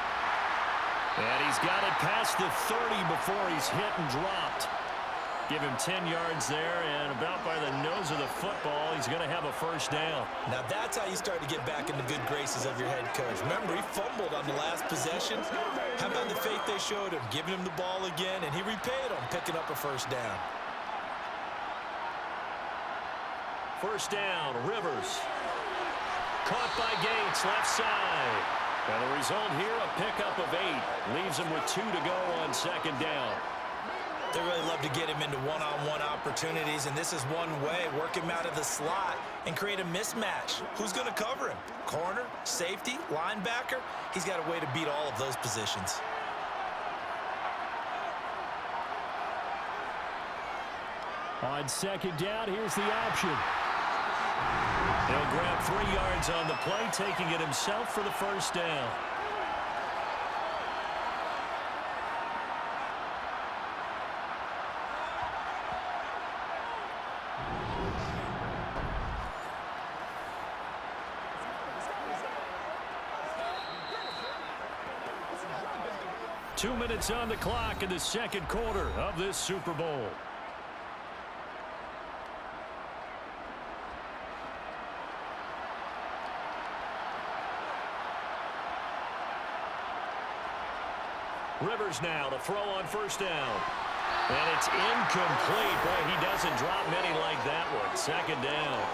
And he's got it past the 30 before he's hit and dropped. Give him 10 yards there, and about by the nose of the football, he's going to have a first down. Now that's how you start to get back in the good graces of your head coach. Remember, he fumbled on the last possession. How about the faith they showed him, giving him the ball again, and he repaid them, picking up a first down. First down, Rivers. Caught by Gates, left side. And the result here, a pickup of 8. Leaves him with 2 to go on second down. They really love to get him into one-on-one opportunities, and this is one way. Work him out of the slot and create a mismatch. Who's going to cover him? Corner, safety, linebacker? He's got a way to beat all of those positions. On second down, here's the option. He'll grab 3 yards on the play, taking it himself for the first down. Two minutes on the clock in the second quarter of this Super Bowl. Rivers now to throw on first down. And it's incomplete. Boy, he doesn't drop many like that one. Second down.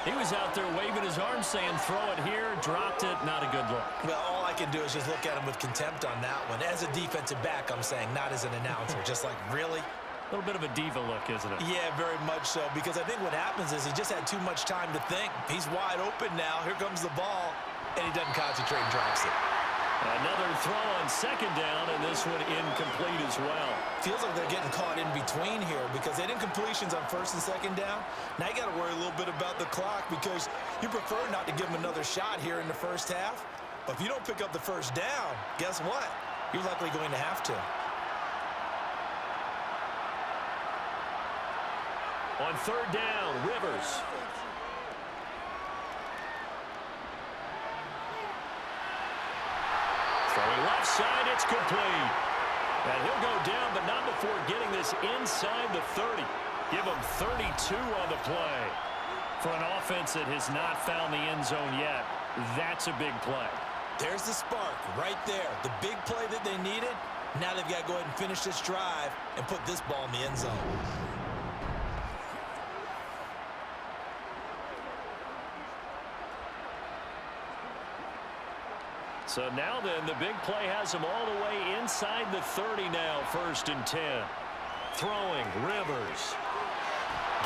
He was out there waving his arms saying, throw it here, dropped it, not a good look. Well, all I can do is just look at him with contempt on that one. As a defensive back, I'm saying, not as an announcer. Just like, really? A little bit of a diva look, isn't it? Yeah, very much so, because I think what happens is he just had too much time to think. He's wide open now. Here comes the ball, and he doesn't concentrate and drops it. Another throw on second down, and this one incomplete as well. Feels like they're getting caught in between here because they did incompletions on first and second down. Now you got to worry a little bit about the clock because you prefer not to give them another shot here in the first half. But if you don't pick up the first down, guess what? You're likely going to have to. On third down, Rivers. Throwing left side, it's complete. And he'll go down, but not before getting this inside the 30. Give him 32 on the play. For an offense that has not found the end zone yet, that's a big play. There's the spark right there. The big play that they needed. Now they've got to go ahead and finish this drive and put this ball in the end zone. So now then, the big play has him all the way inside the 30 now, 1st and 10. Throwing, Rivers.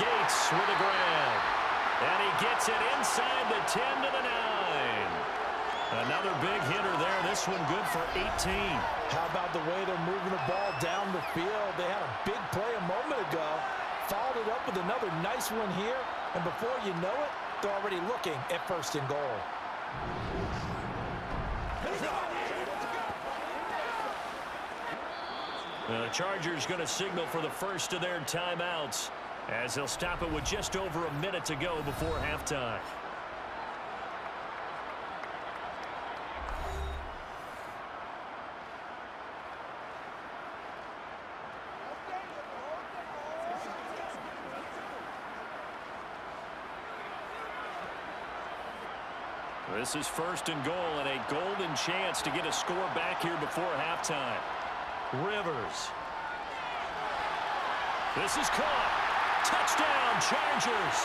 Gates with a grab. And he gets it inside the 10 to the 9. Another big hitter there. This one good for 18. How about the way they're moving the ball down the field? They had a big play a moment ago. Followed it up with another nice one here. And before you know it, they're already looking at 1st and goal. The Chargers going to signal for the first of their timeouts as they'll stop it with just over a minute to go before halftime. This is 1st and goal and a golden chance to get a score back here before halftime. Rivers. This is caught. Touchdown, Chargers.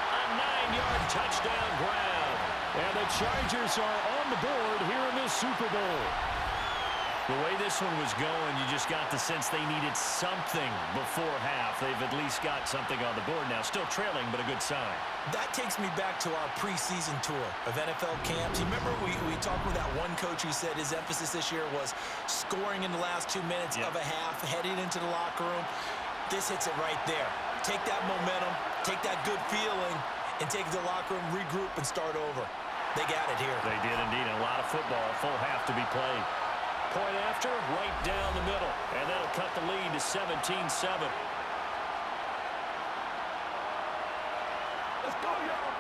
A 9-yard touchdown grab. And the Chargers are on the board here in this Super Bowl. The way this one was going, you just got the sense they needed something before half. They've at least got something on the board now. Still trailing, but a good sign. That takes me back to our preseason tour of NFL camps. You remember we talked with that one coach who said his emphasis this year was scoring in the last 2 minutes of a half, heading into the locker room. This hits it right there. Take that momentum, take that good feeling, and take it to the locker room, regroup, and start over. They got it here. They did indeed. And a lot of football, a full half to be played. Point after, right down the middle. And that'll cut the lead to 17-7. Let's go, y'all.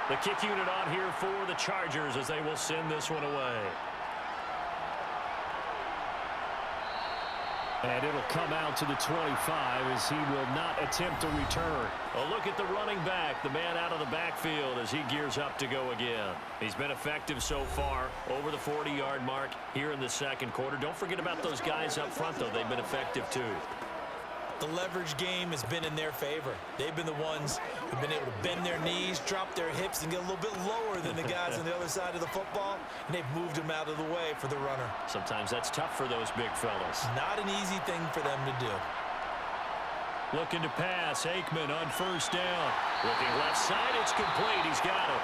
The kick unit on here for the Chargers as they will send this one away. And it'll come out to the 25 as he will not attempt to return. A look at the running back, the man out of the backfield as he gears up to go again. He's been effective so far, over the 40-yard mark here in the second quarter. Don't forget about those guys up front, though. They've been effective, too. The leverage game has been in their favor. They've been the ones who've been able to bend their knees, drop their hips, and get a little bit lower than the guys on the other side of the football, and they've moved them out of the way for the runner. Sometimes that's tough for those big fellas. Not an easy thing for them to do. Looking to pass, Aikman on 1st down. Looking left side, it's complete. He's got it.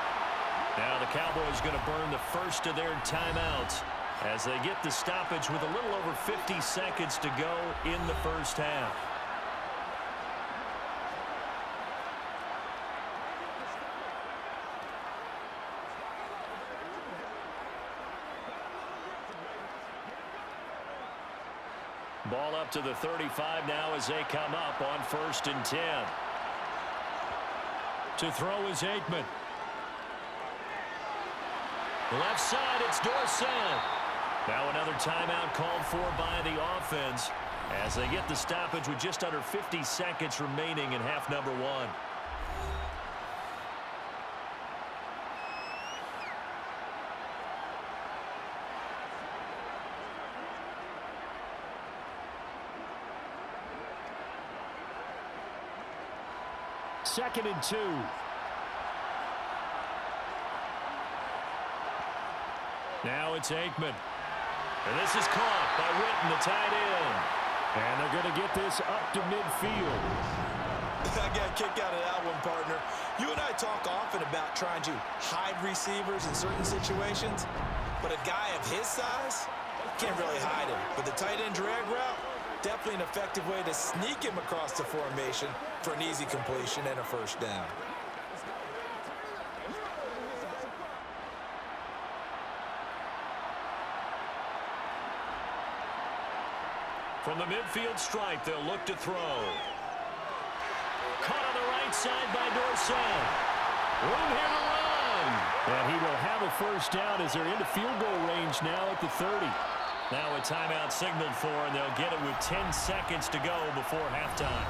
Now the Cowboys going to burn the first of their timeouts as they get the stoppage with a little over 50 seconds to go in the first half. Ball up to the 35 now as they come up on 1st and 10. To throw is Aikman. Left side, it's Dorsett. Now another timeout called for by the offense as they get the stoppage with just under 50 seconds remaining in half number 1. Second and 2. Now it's Aikman. And this is caught by Witten, the tight end. And they're going to get this up to midfield. I got a kick out of that one, partner. You and I talk often about trying to hide receivers in certain situations, but a guy of his size can't really hide him. But the tight end drag route, definitely an effective way to sneak him across the formation for an easy completion and a first down. From the midfield stripe, they'll look to throw. Caught on the right side by Dorsett. Room here to run. And he will have a first down as they're into field goal range now at the 30. Now a timeout signaled for, and they'll get it with 10 seconds to go before halftime.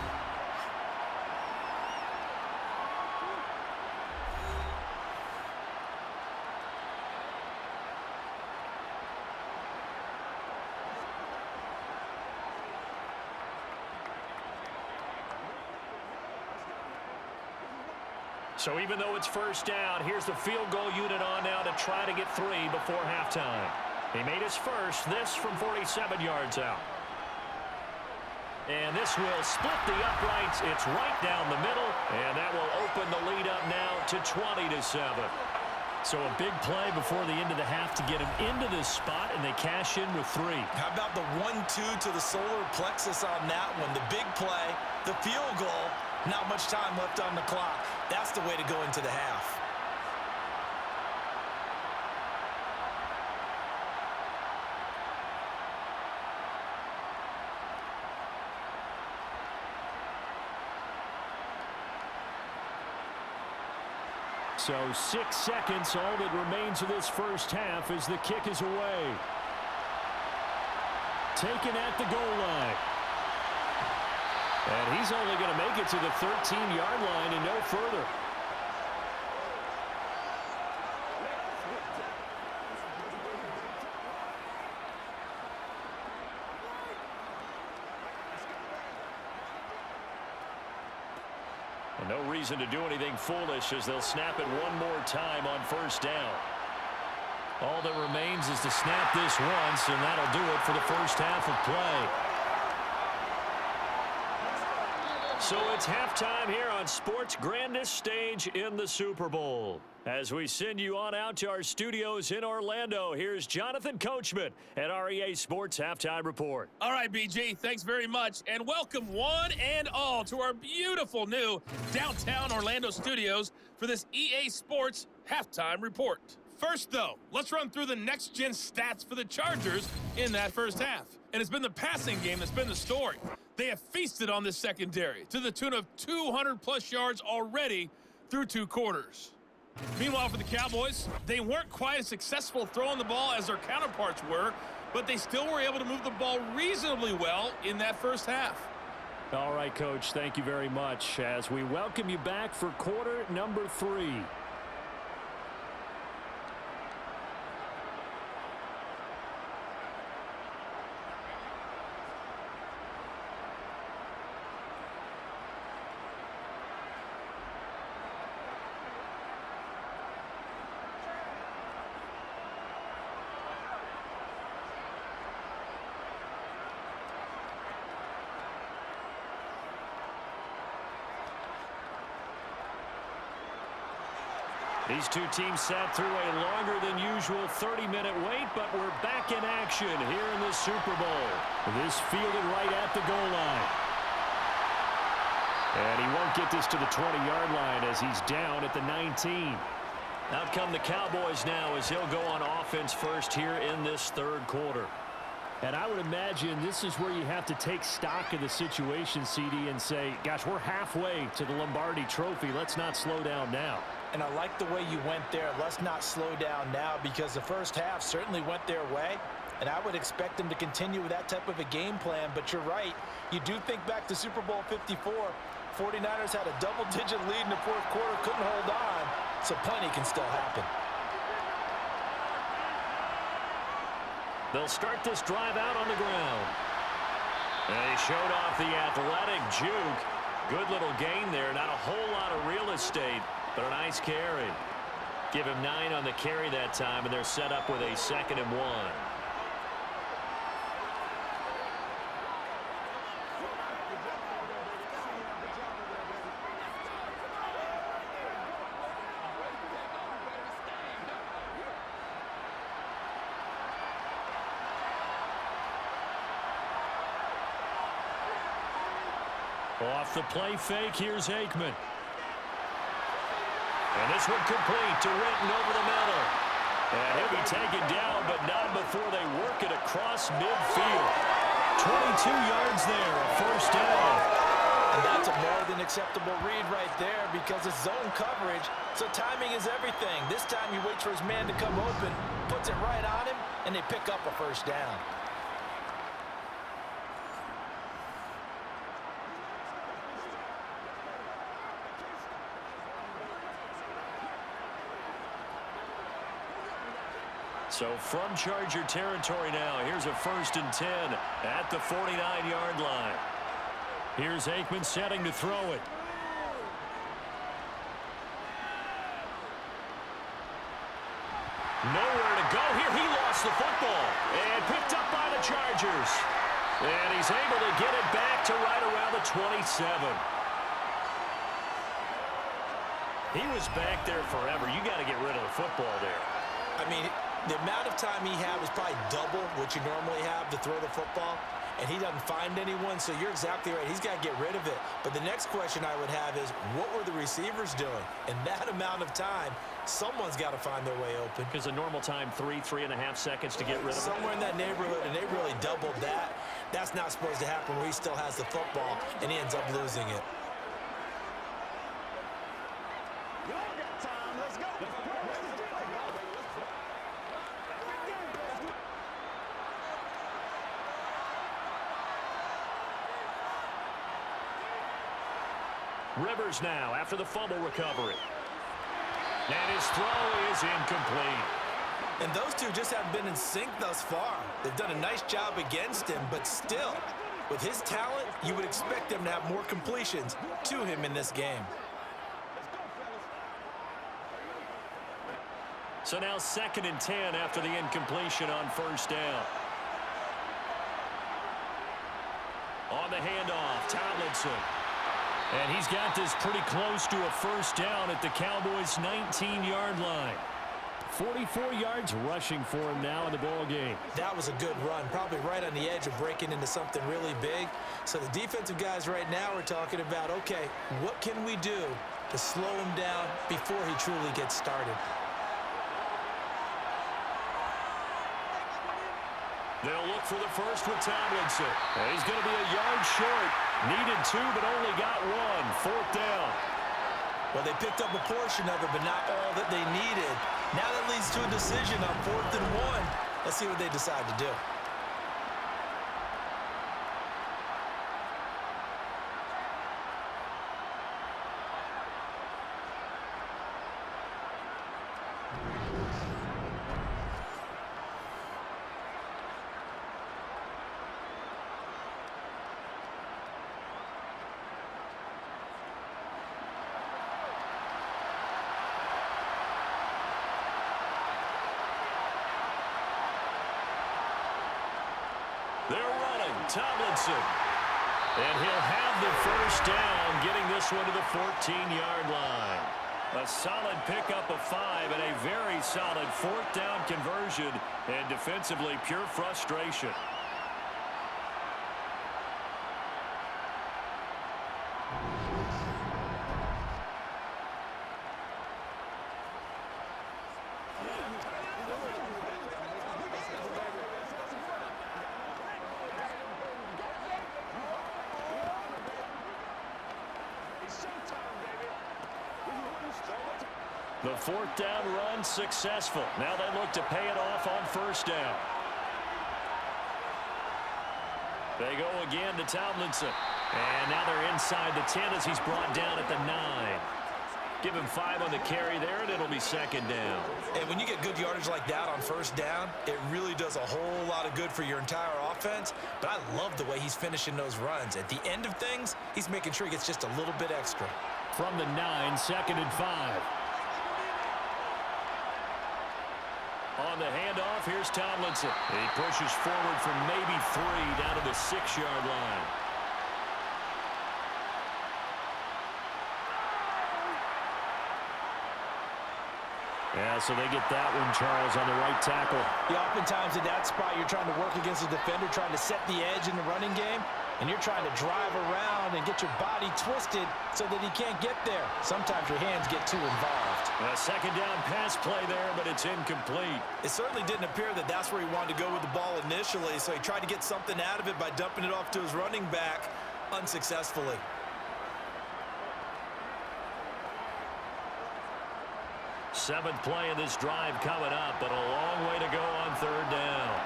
So even though it's first down, here's the field goal unit on now to try to get 3 before halftime. He made his first, this from 47 yards out. And this will split the uprights. It's right down the middle, and that will open the lead up now to 20-7. So a big play before the end of the half to get him into this spot, and they cash in with 3. How about the 1-2 to the solar plexus on that one? The big play, the field goal, not much time left on the clock. That's the way to go into the half. So 6 seconds, all that remains of this first half as the kick is away. Taken at the goal line. And he's only going to make it to the 13-yard line and no further. And no reason to do anything foolish as they'll snap it one more time on first down. All that remains is to snap this once, and that'll do it for the first half of play. So it's halftime here on sports' grandest stage in the Super Bowl. As we send you on out to our studios in Orlando, here's Jonathan Coachman at our EA Sports Halftime Report. All right, BG, thanks very much, and welcome one and all to our beautiful new downtown Orlando studios for this EA Sports Halftime Report. First, though, let's run through the next-gen stats for the Chargers in that first half. And it's been the passing game that's been the story. They have feasted on this secondary to the tune of 200-plus yards already through 2 quarters. Meanwhile, for the Cowboys, they weren't quite as successful throwing the ball as their counterparts were, but they still were able to move the ball reasonably well in that first half. All right, Coach, thank you very much as we welcome you back for quarter number 3. These two teams sat through a longer than usual 30-minute wait, but we're back in action here in the Super Bowl. This fielded right at the goal line. And he won't get this to the 20-yard line as he's down at the 19. Out come the Cowboys now as he'll go on offense first here in this third quarter. And I would imagine this is where you have to take stock of the situation, CD, and say, gosh, we're halfway to the Lombardi Trophy. Let's not slow down now. And I like the way you went there. Let's not slow down now because the first half certainly went their way. And I would expect them to continue with that type of a game plan. But you're right. You do think back to Super Bowl 54. 49ers had a double-digit lead in the fourth quarter, couldn't hold on. So plenty can still happen. They'll start this drive out on the ground. And they showed off the athletic juke. Good little gain there. Not a whole lot of real estate, but a nice carry. Give him 9 on the carry that time, and they're set up with a 2nd and 1. Off the play fake, here's Aikman. And this one complete to Renton over the middle. And he'll be taken down, but not before they work it across midfield. 22 yards there, a first down. And that's a more than acceptable read right there because it's zone coverage, so timing is everything. This time he waits for his man to come open, puts it right on him, and they pick up a first down. So from Charger territory now, here's a 1st and 10 at the 49-yard line. Here's Aikman setting to throw it. Nowhere to go here. He lost the football and picked up by the Chargers. And he's able to get it back to right around the 27. He was back there forever. You got to get rid of the football there. I mean, the amount of time he had was probably double what you normally have to throw the football, and he doesn't find anyone, so you're exactly right. He's got to get rid of it. But the next question I would have is, what were the receivers doing? In that amount of time, someone's got to find their way open. Because a normal time, 3.5 seconds to get rid of it. Somewhere in that neighborhood, and they really doubled that. That's not supposed to happen where he still has the football, and he ends up losing it. Rivers now after the fumble recovery. And his throw is incomplete. And those two just haven't been in sync thus far. They've done a nice job against him, but still, with his talent, you would expect them to have more completions to him in this game. So now 2nd and 10 after the incompletion on first down. On the handoff, Tomlinson. And he's got this pretty close to a first down at the Cowboys' 19-yard line. 44 yards rushing for him now in the ball game. That was a good run, probably right on the edge of breaking into something really big. So the defensive guys right now are talking about, okay, what can we do to slow him down before he truly gets started? They'll look for the first with Tomlinson. He's going to be a yard short. Needed 2, but only got 1. 4th down. Well, they picked up a portion of it, but not all that they needed. Now that leads to a decision on 4th and 1. Let's see what they decide to do. They're running. Tomlinson. And he'll have the first down, getting this one to the 14-yard line. A solid pickup of 5 and a very solid 4th down conversion. And defensively, pure frustration. The 4th down run successful. Now they look to pay it off on first down. They go again to Tomlinson. And now they're inside the 10 as he's brought down at the 9. Give him 5 on the carry there, and it'll be 2nd down. And when you get good yardage like that on first down, it really does a whole lot of good for your entire offense. But I love the way he's finishing those runs. At the end of things, he's making sure he gets just a little bit extra. From the 9, 2nd and 5. On the handoff, here's Tomlinson. He pushes forward from maybe 3 down to the 6-yard line. Yeah, so they get that one, Charles, on the right tackle. Yeah, oftentimes in that spot, you're trying to work against a defender, trying to set the edge in the running game, and you're trying to drive around and get your body twisted so that he can't get there. Sometimes your hands get too involved. A 2nd down pass play there, but it's incomplete. It certainly didn't appear that that's where he wanted to go with the ball initially, so he tried to get something out of it by dumping it off to his running back unsuccessfully. Seventh play of this drive coming up, but a long way to go on 3rd down.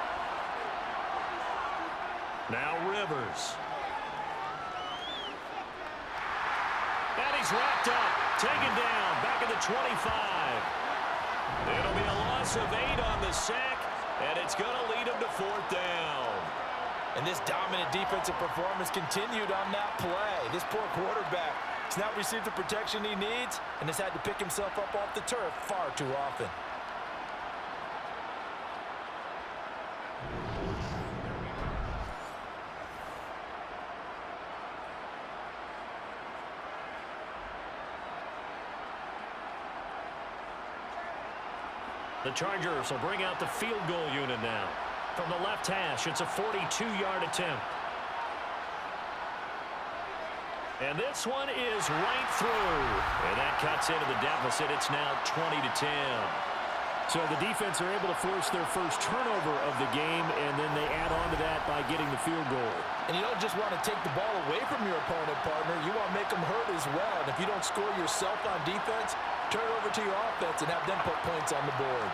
Now Rivers. And he's wrapped up, taken down, back at the 25. It'll be a loss of 8 on the sack, and it's going to lead him to 4th down. And this dominant defensive performance continued on that play. This poor quarterback has not received the protection he needs and has had to pick himself up off the turf far too often. The Chargers will bring out the field goal unit now. From the left hash, it's a 42-yard attempt. And this one is right through. And that cuts into the deficit. It's now 20-10. So the defense are able to force their first turnover of the game, and then they add on to that by getting the field goal. And you don't just want to take the ball away from your opponent, partner. You want to make them hurt as well. And if you don't score yourself on defense, turn it over to your offense and have them put points on the board.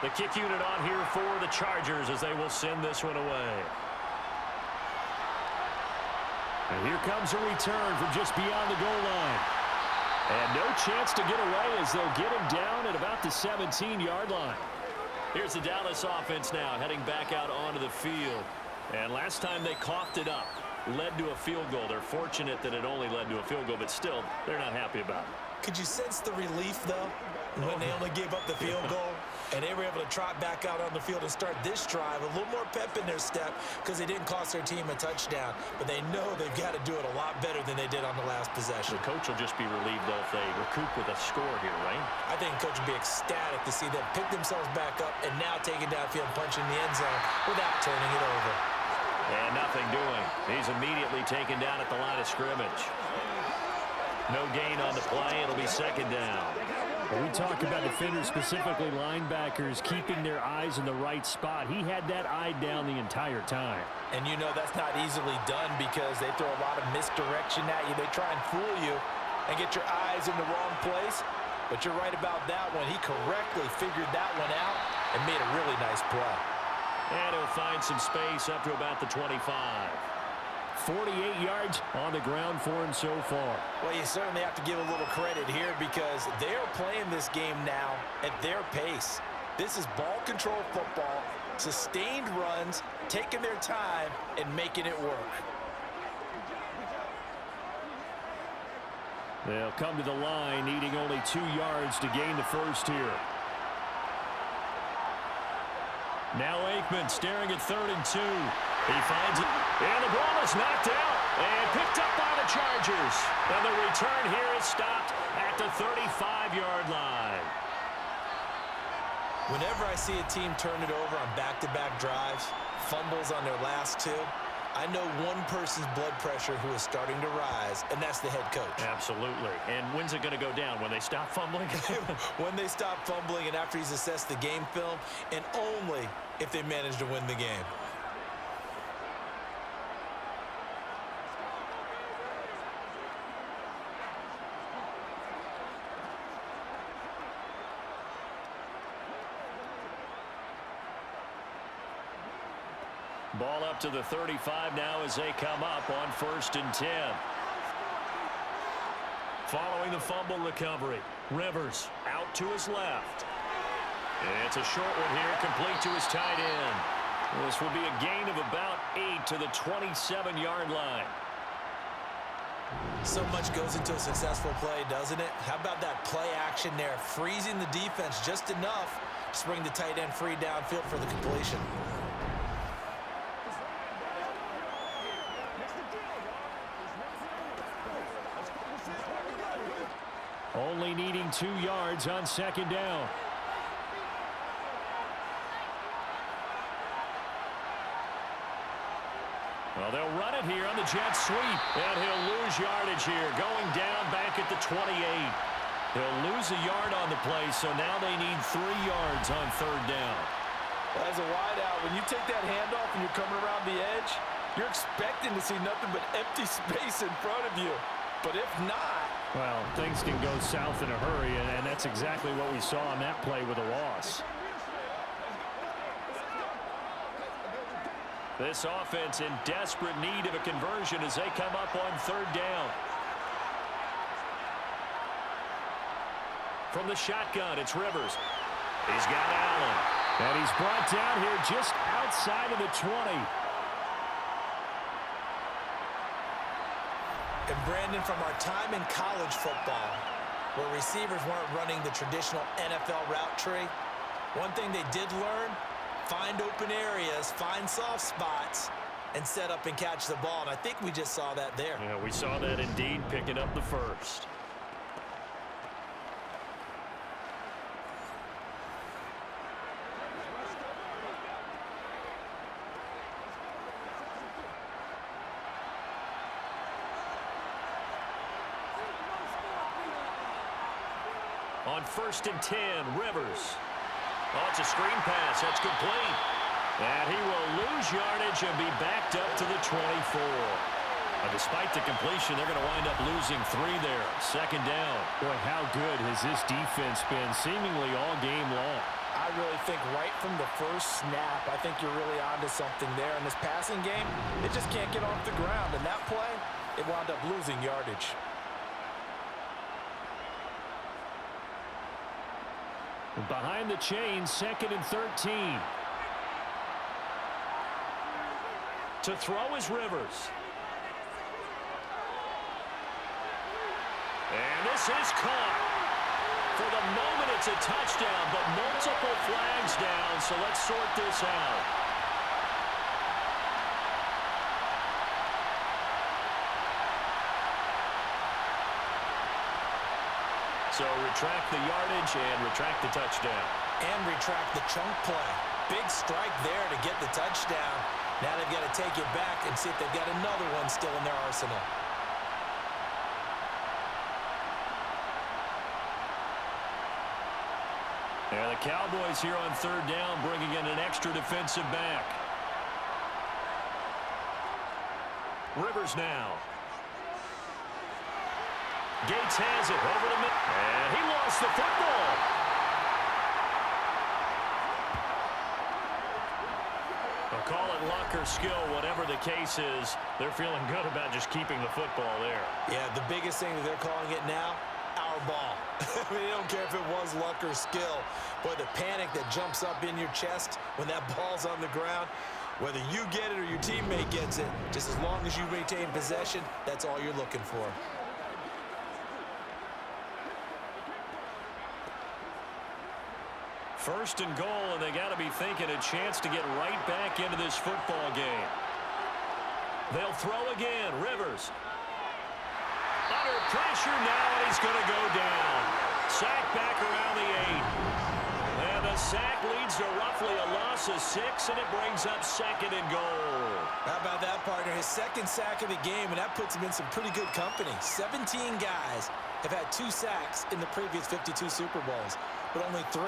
The kick unit on here for the Chargers as they will send this one away. And here comes a return from just beyond the goal line. And no chance to get away as they'll get him down at about the 17-yard line. Here's the Dallas offense now heading back out onto the field. And last time they coughed it up, led to a field goal. They're fortunate that it only led to a field goal, but still, they're not happy about it. Could you sense the relief, though, when they only gave up the field goal? And they were able to trot back out on the field and start this drive. A little more pep in their step because they didn't cost their team a touchdown. But they know they've got to do it a lot better than they did on the last possession. The coach will just be relieved, though, if they recoup with a score here, right? I think the coach will be ecstatic to see them pick themselves back up and now take it downfield and punch in the end zone without turning it over. And nothing doing. He's immediately taken down at the line of scrimmage. No gain on the play. It'll be second down. When we talk about defenders, specifically linebackers, keeping their eyes in the right spot, he had that eye down the entire time. And you know that's not easily done because they throw a lot of misdirection at you. They try and fool you and get your eyes in the wrong place. But you're right about that one. He correctly figured that one out and made a really nice play. And he'll find some space up to about the 25. 48 yards on the ground for him so far. Well, you certainly have to give a little credit here because they are playing this game now at their pace. This is ball control football, sustained runs, taking their time, and making it work. They'll come to the line, needing only 2 yards to gain the first here. Now Aikman staring at 3rd and 2. He finds it, and the ball is knocked out and picked up by the Chargers. And the return here is stopped at the 35-yard line. Whenever I see a team turn it over on back-to-back drives, fumbles on their last 2, I know one person's blood pressure who is starting to rise, and that's the head coach. Absolutely. And when's it going to go down? When they stop fumbling? When they stop fumbling and after he's assessed the game film, and only if they manage to win the game. Ball up to the 35 now as they come up on 1st and 10. Following the fumble recovery, Rivers out to his left. And it's a short one here, complete to his tight end. This will be a gain of about 8 to the 27-yard line. So much goes into a successful play, doesn't it? How about that play action there, freezing the defense just enough to bring the tight end free downfield for the completion. Only needing 2 yards on 2nd down. Well, they'll run it here on the jet sweep. And he'll lose yardage here, going down back at the 28. He'll lose a yard on the play, so now they need 3 yards on 3rd down. Well, as a wideout, when you take that handoff and you're coming around the edge, you're expecting to see nothing but empty space in front of you. But if not... Well, things can go south in a hurry, and that's exactly what we saw on that play with a loss. This offense in desperate need of a conversion as they come up on 3rd down. From the shotgun, it's Rivers. He's got Allen. And he's brought down here just outside of the 20. And Brandon, from our time in college football, where receivers weren't running the traditional NFL route tree, one thing they did learn, find open areas, find soft spots, and set up and catch the ball. And I think we just saw that there. Yeah, we saw that indeed, picking up the first. On 1st and 10, Rivers. Oh, it's a screen pass. That's complete. And he will lose yardage and be backed up to the 24. Despite the completion, they're going to wind up losing 3 there. 2nd down. Boy, how good has this defense been seemingly all game long? I really think right from the first snap, I think you're really onto something there. In this passing game, it just can't get off the ground. And that play, it wound up losing yardage. Behind the chain, 2nd and 13. To throw is Rivers. And this is caught. For the moment, it's a touchdown, but multiple flags down, so let's sort this out. So retract the yardage and retract the touchdown. And retract the chunk play. Big strike there to get the touchdown. Now they've got to take it back and see if they've got another one still in their arsenal. Yeah, the Cowboys here on 3rd down, bringing in an extra defensive back. Rivers now. Gates has it over the middle. And he lost the football. They'll call it luck or skill, whatever the case is. They're feeling good about just keeping the football there. Yeah, the biggest thing that they're calling it now, our ball. I mean, they don't care if it was luck or skill. But the panic that jumps up in your chest when that ball's on the ground, whether you get it or your teammate gets it, just as long as you retain possession, that's all you're looking for. First and goal, and they got to be thinking a chance to get right back into this football game. They'll throw again. Rivers. Under pressure now, and he's going to go down. Sack back around the 8. And the sack leads to roughly a loss of 6, and it brings up 2nd and goal. How about that, partner? His 2nd sack of the game, and that puts him in some pretty good company. 17 guys have had 2 sacks in the previous 52 Super Bowls, but only 3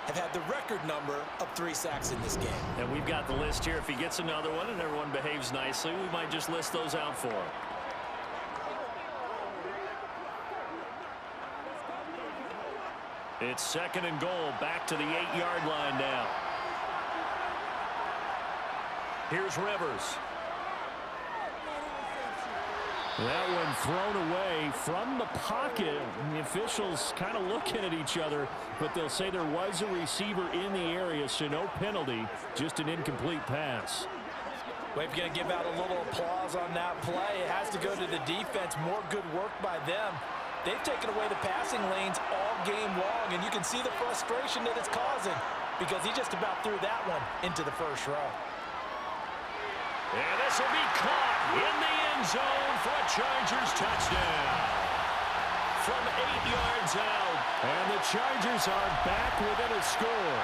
have had the record number of 3 sacks in this game. And we've got the list here. If he gets another one and everyone behaves nicely, we might just list those out for him. It's 2nd and goal, back to the 8-yard line now. Here's Rivers. That one thrown away from the pocket. The officials kind of looking at each other, but they'll say there was a receiver in the area, so no penalty, just an incomplete pass. We're going to give out a little applause on that play. It has to go to the defense. More good work by them. They've taken away the passing lanes all game long, and you can see the frustration that it's causing because he just about threw that one into the first row. And this will be caught in the end zone for a Chargers touchdown. From 8 yards out. And the Chargers are back within a score.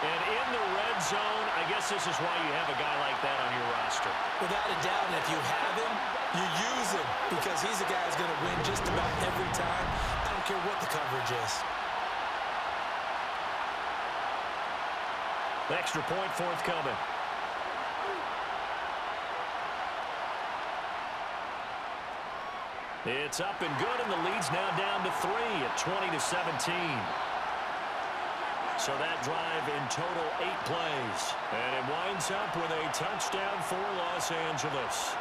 And in the red zone, I guess this is why you have a guy like that on your roster. Without a doubt, and if you have him, you use him because he's a guy who's going to win just about every time. I don't care what the coverage is. Extra point forthcoming. It's up and good, and the lead's now down to 3 at 20-17. So that drive in total 8 plays. And it winds up with a touchdown for Los Angeles.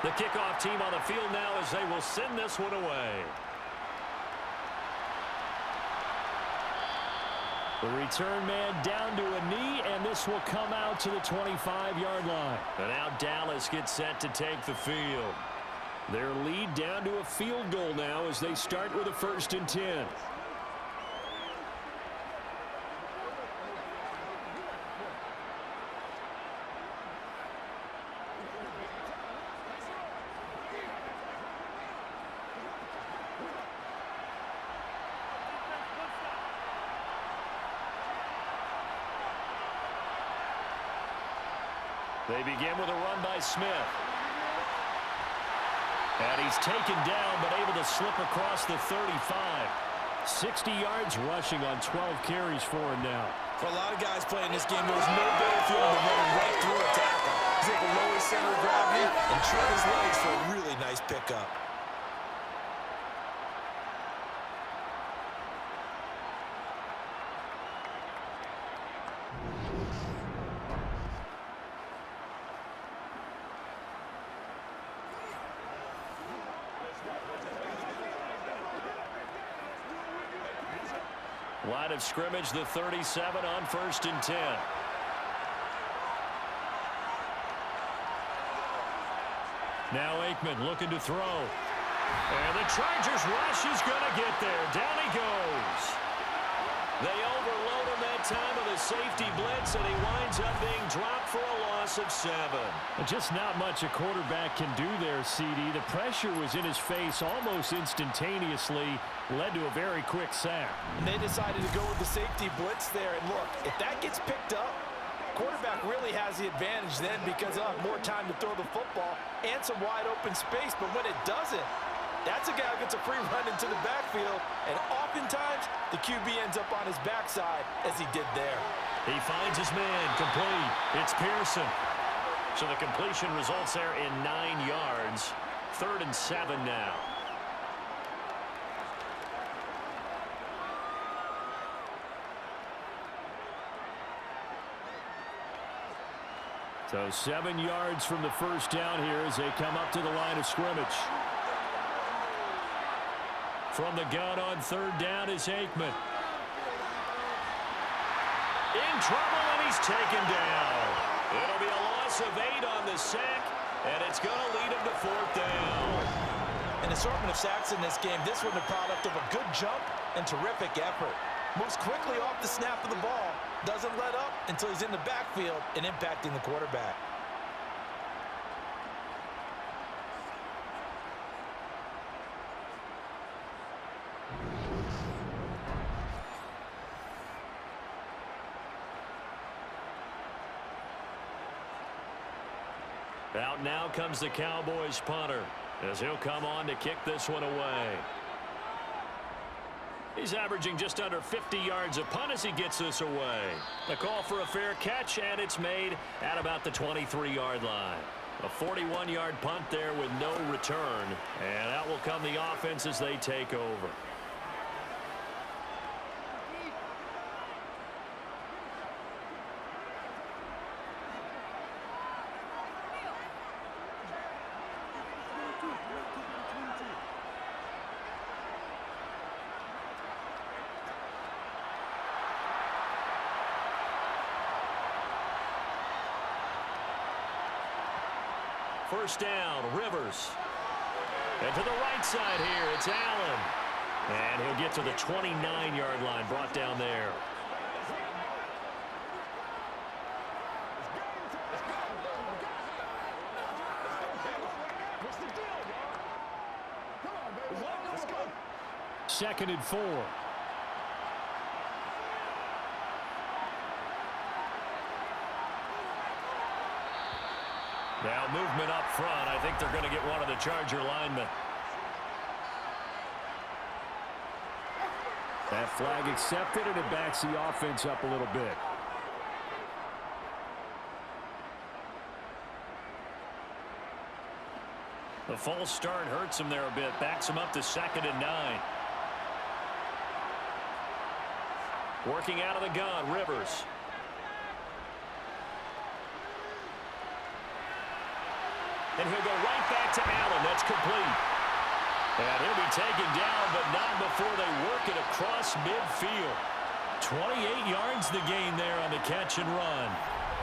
The kickoff team on the field now as they will send this one away. The return man down to a knee, and this will come out to the 25-yard line. And now Dallas gets set to take the field. Their lead down to a field goal now as they start with a 1st and 10. They begin with a run by Smith. And he's taken down, but able to slip across the 35. 60 yards rushing on 12 carries for him now. For a lot of guys playing this game, there was no better feeling than running right through a tackle. He's able to lower his center of gravity and trim his legs for a really nice pickup. Line of scrimmage, the 37 on 1st and 10. Now Aikman looking to throw. And the Chargers rush is going to get there. Down he goes. They overload him that time with a safety blitz, and he winds up being dropped for a loss of 7. Just not much a quarterback can do there, CD. The pressure was in his face almost instantaneously, led to a very quick sack. And they decided to go with the safety blitz there. And look, if that gets picked up, quarterback really has the advantage then because they'll have more time to throw the football and some wide open space. But when it doesn't, that's a guy who gets a free run into the backfield, and oftentimes the QB ends up on his backside as he did there. He finds his man, complete. It's Pearson. So the completion results there in 9 yards. 3rd and 7 now. So 7 yards from the first down here as they come up to the line of scrimmage. From the gun on 3rd down is Aikman. In trouble, and he's taken down. It'll be a loss of 8 on the sack, and it's going to lead him to 4th down. An assortment of sacks in this game. This one the product of a good jump and terrific effort. Moves quickly off the snap of the ball. Doesn't let up until he's in the backfield and impacting the quarterback. Out now comes the Cowboys punter as he'll come on to kick this one away. He's averaging just under 50 yards a punt as he gets this away. A call for a fair catch, and it's made at about the 23-yard line. A 41-yard punt there with no return, and out will come the offense as they take over. First down, Rivers. And to the right side here, it's Allen. And he'll get to the 29-yard line, brought down there. Second and 4. Now movement up front. I think they're going to get one of the Charger linemen. That flag accepted, and it backs the offense up a little bit. The false start hurts him there a bit. Backs him up to 2nd and 9. Working out of the gun, Rivers. And he'll go right back to Allen. That's complete. And he'll be taken down, but not before they work it across midfield. 28 yards the gain there on the catch and run.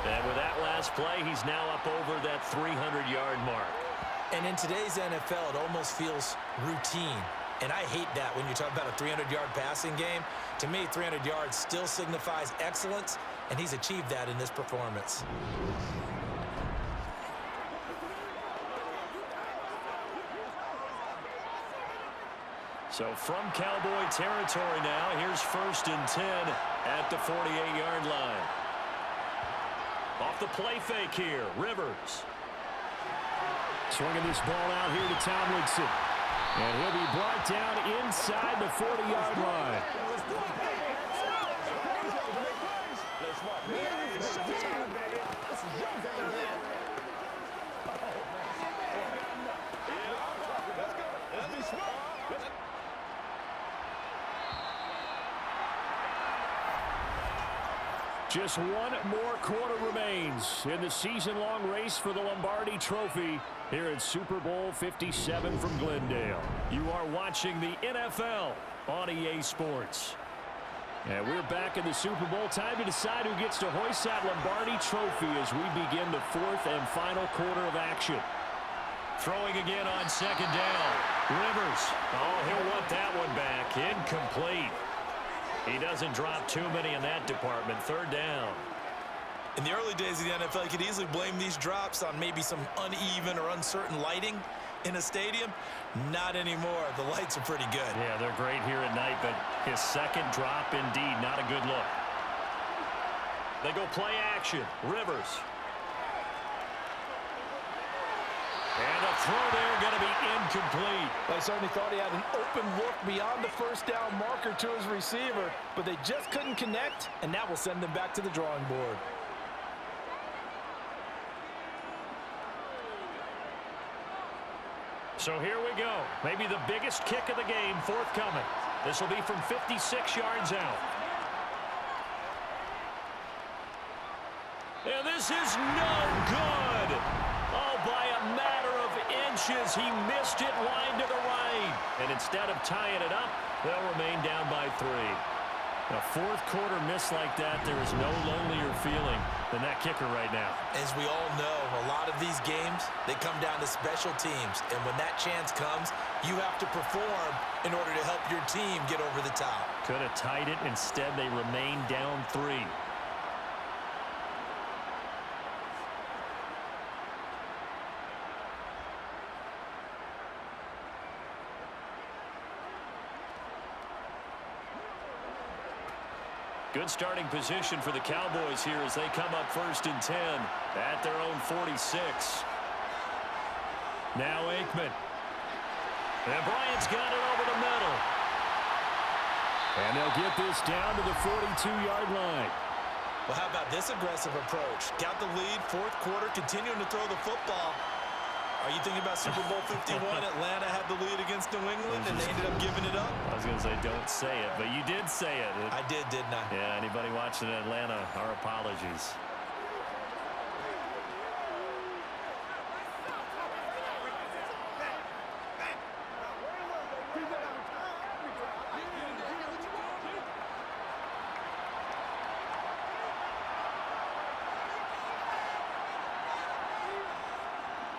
And with that last play, he's now up over that 300-yard mark. And in today's NFL, it almost feels routine. And I hate that when you talk about a 300-yard passing game. To me, 300 yards still signifies excellence, and he's achieved that in this performance. So from Cowboy territory now, here's 1st and 10 at the 48-yard line. Off the play fake here, Rivers. Swinging this ball out here to Tomlinson. And he'll be brought down inside the 40-yard line. Just one more quarter remains in the season-long race for the Lombardi Trophy here at Super Bowl 57 from Glendale. You are watching the NFL on EA Sports. And we're back in the Super Bowl. Time to decide who gets to hoist that Lombardi Trophy as we begin the fourth and final quarter of action. Throwing again on second down. Rivers. Oh, he'll want that one back. Incomplete. He doesn't drop too many in that department. Third down. In the early days of the NFL, you could easily blame these drops on maybe some uneven or uncertain lighting in a stadium. Not anymore. The lights are pretty good. Yeah, they're great here at night, but his second drop, indeed, not a good look. They go play action. Rivers. And a throw there going to be incomplete. I certainly thought he had an open look beyond the first down marker to his receiver, but they just couldn't connect, and that will send them back to the drawing board. So here we go. Maybe the biggest kick of the game forthcoming. This will be from 56 yards out. And this is no good. Oh, by a matter of inches, he missed it line to the right. And instead of tying it up, they'll remain down by 3. A fourth quarter miss like that, there is no lonelier feeling than that kicker right now. As we all know, a lot of these games, they come down to special teams. And when that chance comes, you have to perform in order to help your team get over the top. Could have tied it. Instead, they remain down 3. Good starting position for the Cowboys here as they come up 1st and 10 at their own 46. Now Aikman. And Bryant's got it over the middle. And they'll get this down to the 42-yard line. Well, how about this aggressive approach? Got the lead, 4th quarter, continuing to throw the football. Are you thinking about Super Bowl 51? Atlanta had the lead against New England, and they ended up giving it up? I was going to say, don't say it, but you did say it. I did, didn't I? Yeah, anybody watching Atlanta, our apologies.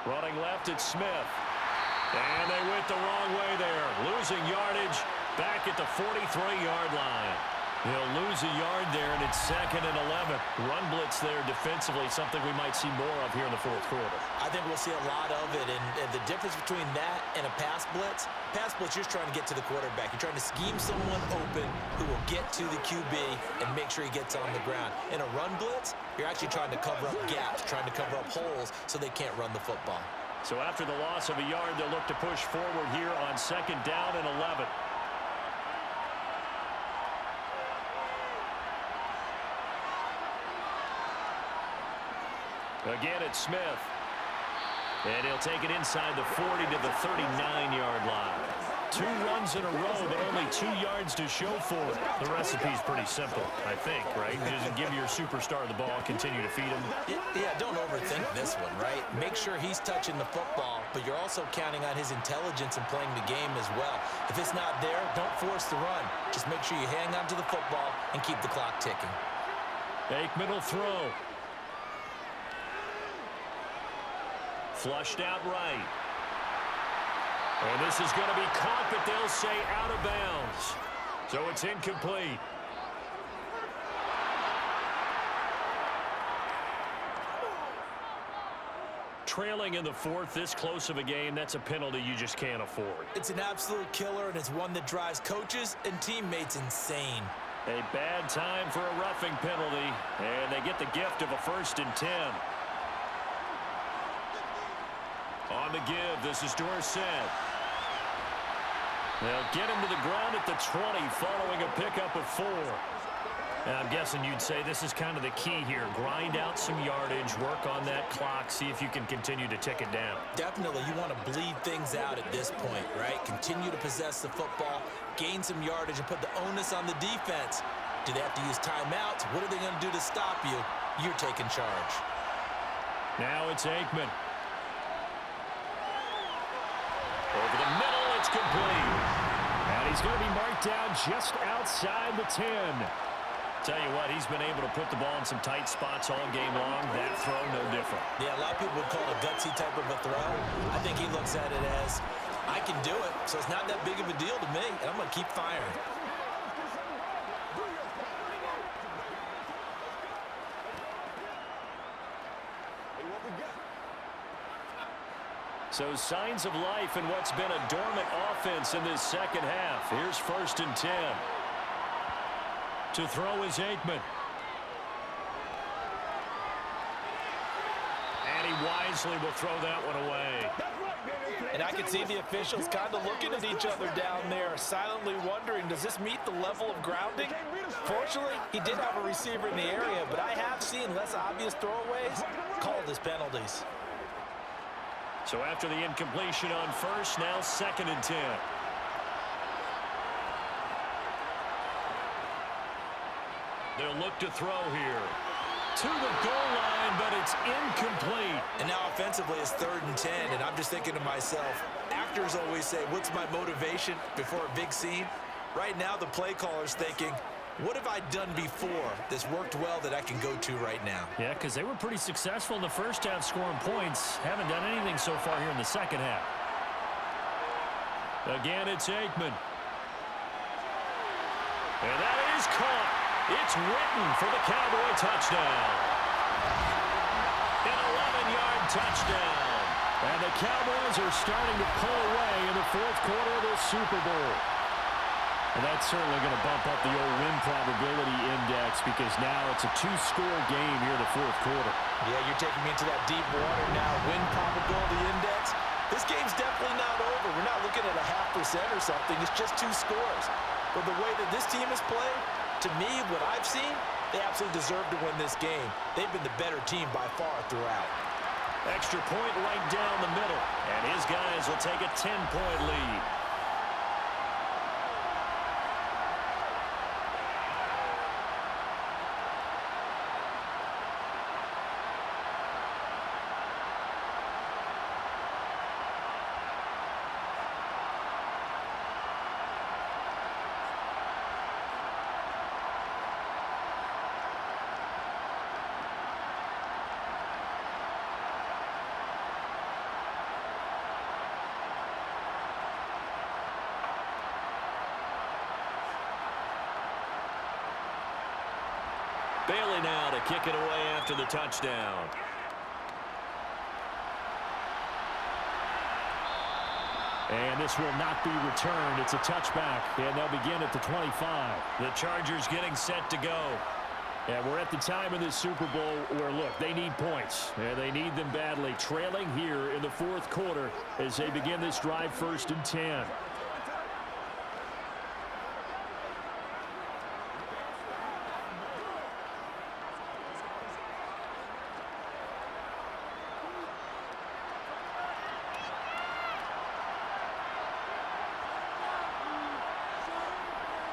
Running left, it's Smith. And they went the wrong way there. Losing yardage back at the 43-yard line. He'll lose a yard there, and it's 2nd and 11. Run blitz there defensively, something we might see more of here in the 4th quarter. I think we'll see a lot of it, and the difference between that and a pass blitz, you're just trying to get to the quarterback. You're trying to scheme someone open who will get to the QB and make sure he gets on the ground. In a run blitz, you're actually trying to cover up gaps, trying to cover up holes so they can't run the football. So after the loss of a yard, they'll look to push forward here on 2nd down and 11. Again, it's Smith. And he'll take it inside the 40 to the 39-yard line. 2 runs in a row, but only 2 yards to show for it. The recipe's pretty simple, I think, right? Just give your superstar the ball, continue to feed him. Yeah, don't overthink this one, right? Make sure he's touching the football, but you're also counting on his intelligence in playing the game as well. If it's not there, don't force the run. Just make sure you hang on to the football and keep the clock ticking. Aikman will throw. Flushed out right. And this is going to be caught, but they'll say out of bounds. So it's incomplete. Trailing in the 4th, this close of a game, that's a penalty you just can't afford. It's an absolute killer, and it's one that drives coaches and teammates insane. A bad time for a roughing penalty, and they get the gift of a 1st and 10. On the give, this is Dorsett. They'll get him to the ground at the 20 following a pickup of 4. And I'm guessing you'd say this is kind of the key here. Grind out some yardage, work on that clock, see if you can continue to tick it down. Definitely, you want to bleed things out at this point, right? Continue to possess the football, gain some yardage, and put the onus on the defense. Do they have to use timeouts? What are they going to do to stop you? You're taking charge. Now it's Aikman. Over the middle, it's complete. And he's going to be marked down just outside the 10. Tell you what, he's been able to put the ball in some tight spots all game long. That throw, no different. Yeah, a lot of people would call it a gutsy type of a throw. I think he looks at it as, I can do it, so it's not that big of a deal to me, and I'm going to keep firing. So signs of life in what's been a dormant offense in this second half. Here's 1st and 10. To throw is Aikman. And he wisely will throw that one away. And I can see the officials kind of looking at each other down there, silently wondering, does this meet the level of grounding? Fortunately, he did have a receiver in the area, but I have seen less obvious throwaways called as penalties. So after the incompletion on 1st, now 2nd and 10. They'll look to throw here. To the goal line, but it's incomplete. And now offensively it's 3rd and 10, and I'm just thinking to myself, actors always say, what's my motivation before a big scene? Right now the play caller's thinking, what have I done before that's worked well that I can go to right now? Yeah, because they were pretty successful in the first half scoring points. Haven't done anything so far here in the second half. Again, it's Aikman. And that is caught. It's written for the Cowboy touchdown. An 11-yard touchdown. And the Cowboys are starting to pull away in the 4th quarter of the Super Bowl. And that's certainly going to bump up the old win probability index because now it's a 2-score game here in the 4th quarter. Yeah, you're taking me into that deep water now. Win probability index. This game's definitely not over. We're not looking at a 0.5% or something. It's just 2 scores. But the way that this team has played, to me, what I've seen, they absolutely deserve to win this game. They've been the better team by far throughout. Extra point right down the middle. And his guys will take a 10-point lead. Bailey now to kick it away after the touchdown. And this will not be returned. It's a touchback, and they'll begin at the 25. The Chargers getting set to go. And we're at the time in this Super Bowl where, look, they need points. And they need them badly. Trailing here in the 4th quarter as they begin this drive 1st and 10.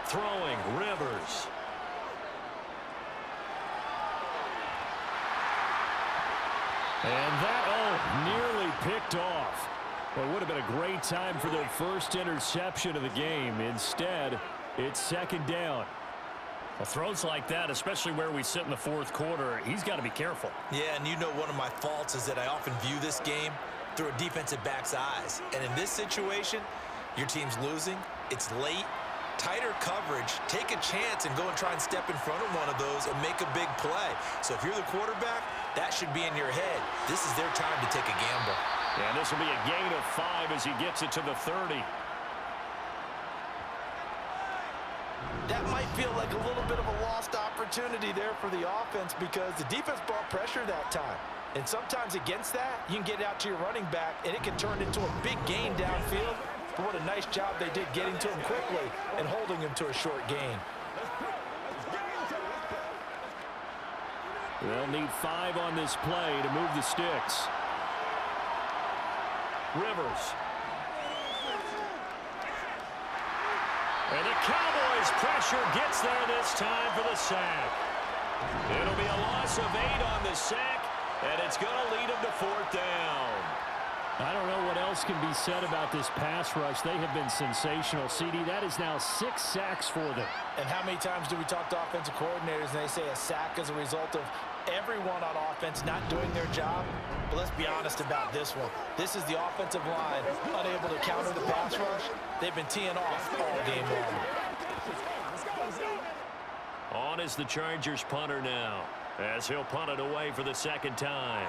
Throwing, Rivers. And that, nearly picked off. Well, it would have been a great time for their first interception of the game. Instead, it's 2nd down. Well, throws like that, especially where we sit in the 4th quarter, he's got to be careful. Yeah, and you know one of my faults is that I often view this game through a defensive back's eyes. And in this situation, your team's losing, it's late, tighter coverage, take a chance and go and try and step in front of one of those and make a big play. So if you're the quarterback, that should be in your head. This is their time to take a gamble. And this will be a gain of 5 as he gets it to the 30. That might feel like a little bit of a lost opportunity there for the offense because the defense brought pressure that time. And sometimes against that, you can get out to your running back, and it can turn into a big gain downfield. But what a nice job they did getting to him quickly and holding him to a short gain. They'll need 5 on this play to move the sticks. Rivers. And the Cowboys pressure gets there this time for the sack. It'll be a loss of 8 on the sack, and it's going to lead them to 4th down. I don't know what else can be said about this pass rush. They have been sensational. CD, that is now 6 sacks for them. And how many times do we talk to offensive coordinators and they say a sack is a result of everyone on offense not doing their job? But let's be honest about this one. This is the offensive line unable to counter the pass rush. They've been teeing off all game long. On is the Chargers punter now, as he'll punt it away for the 2nd time.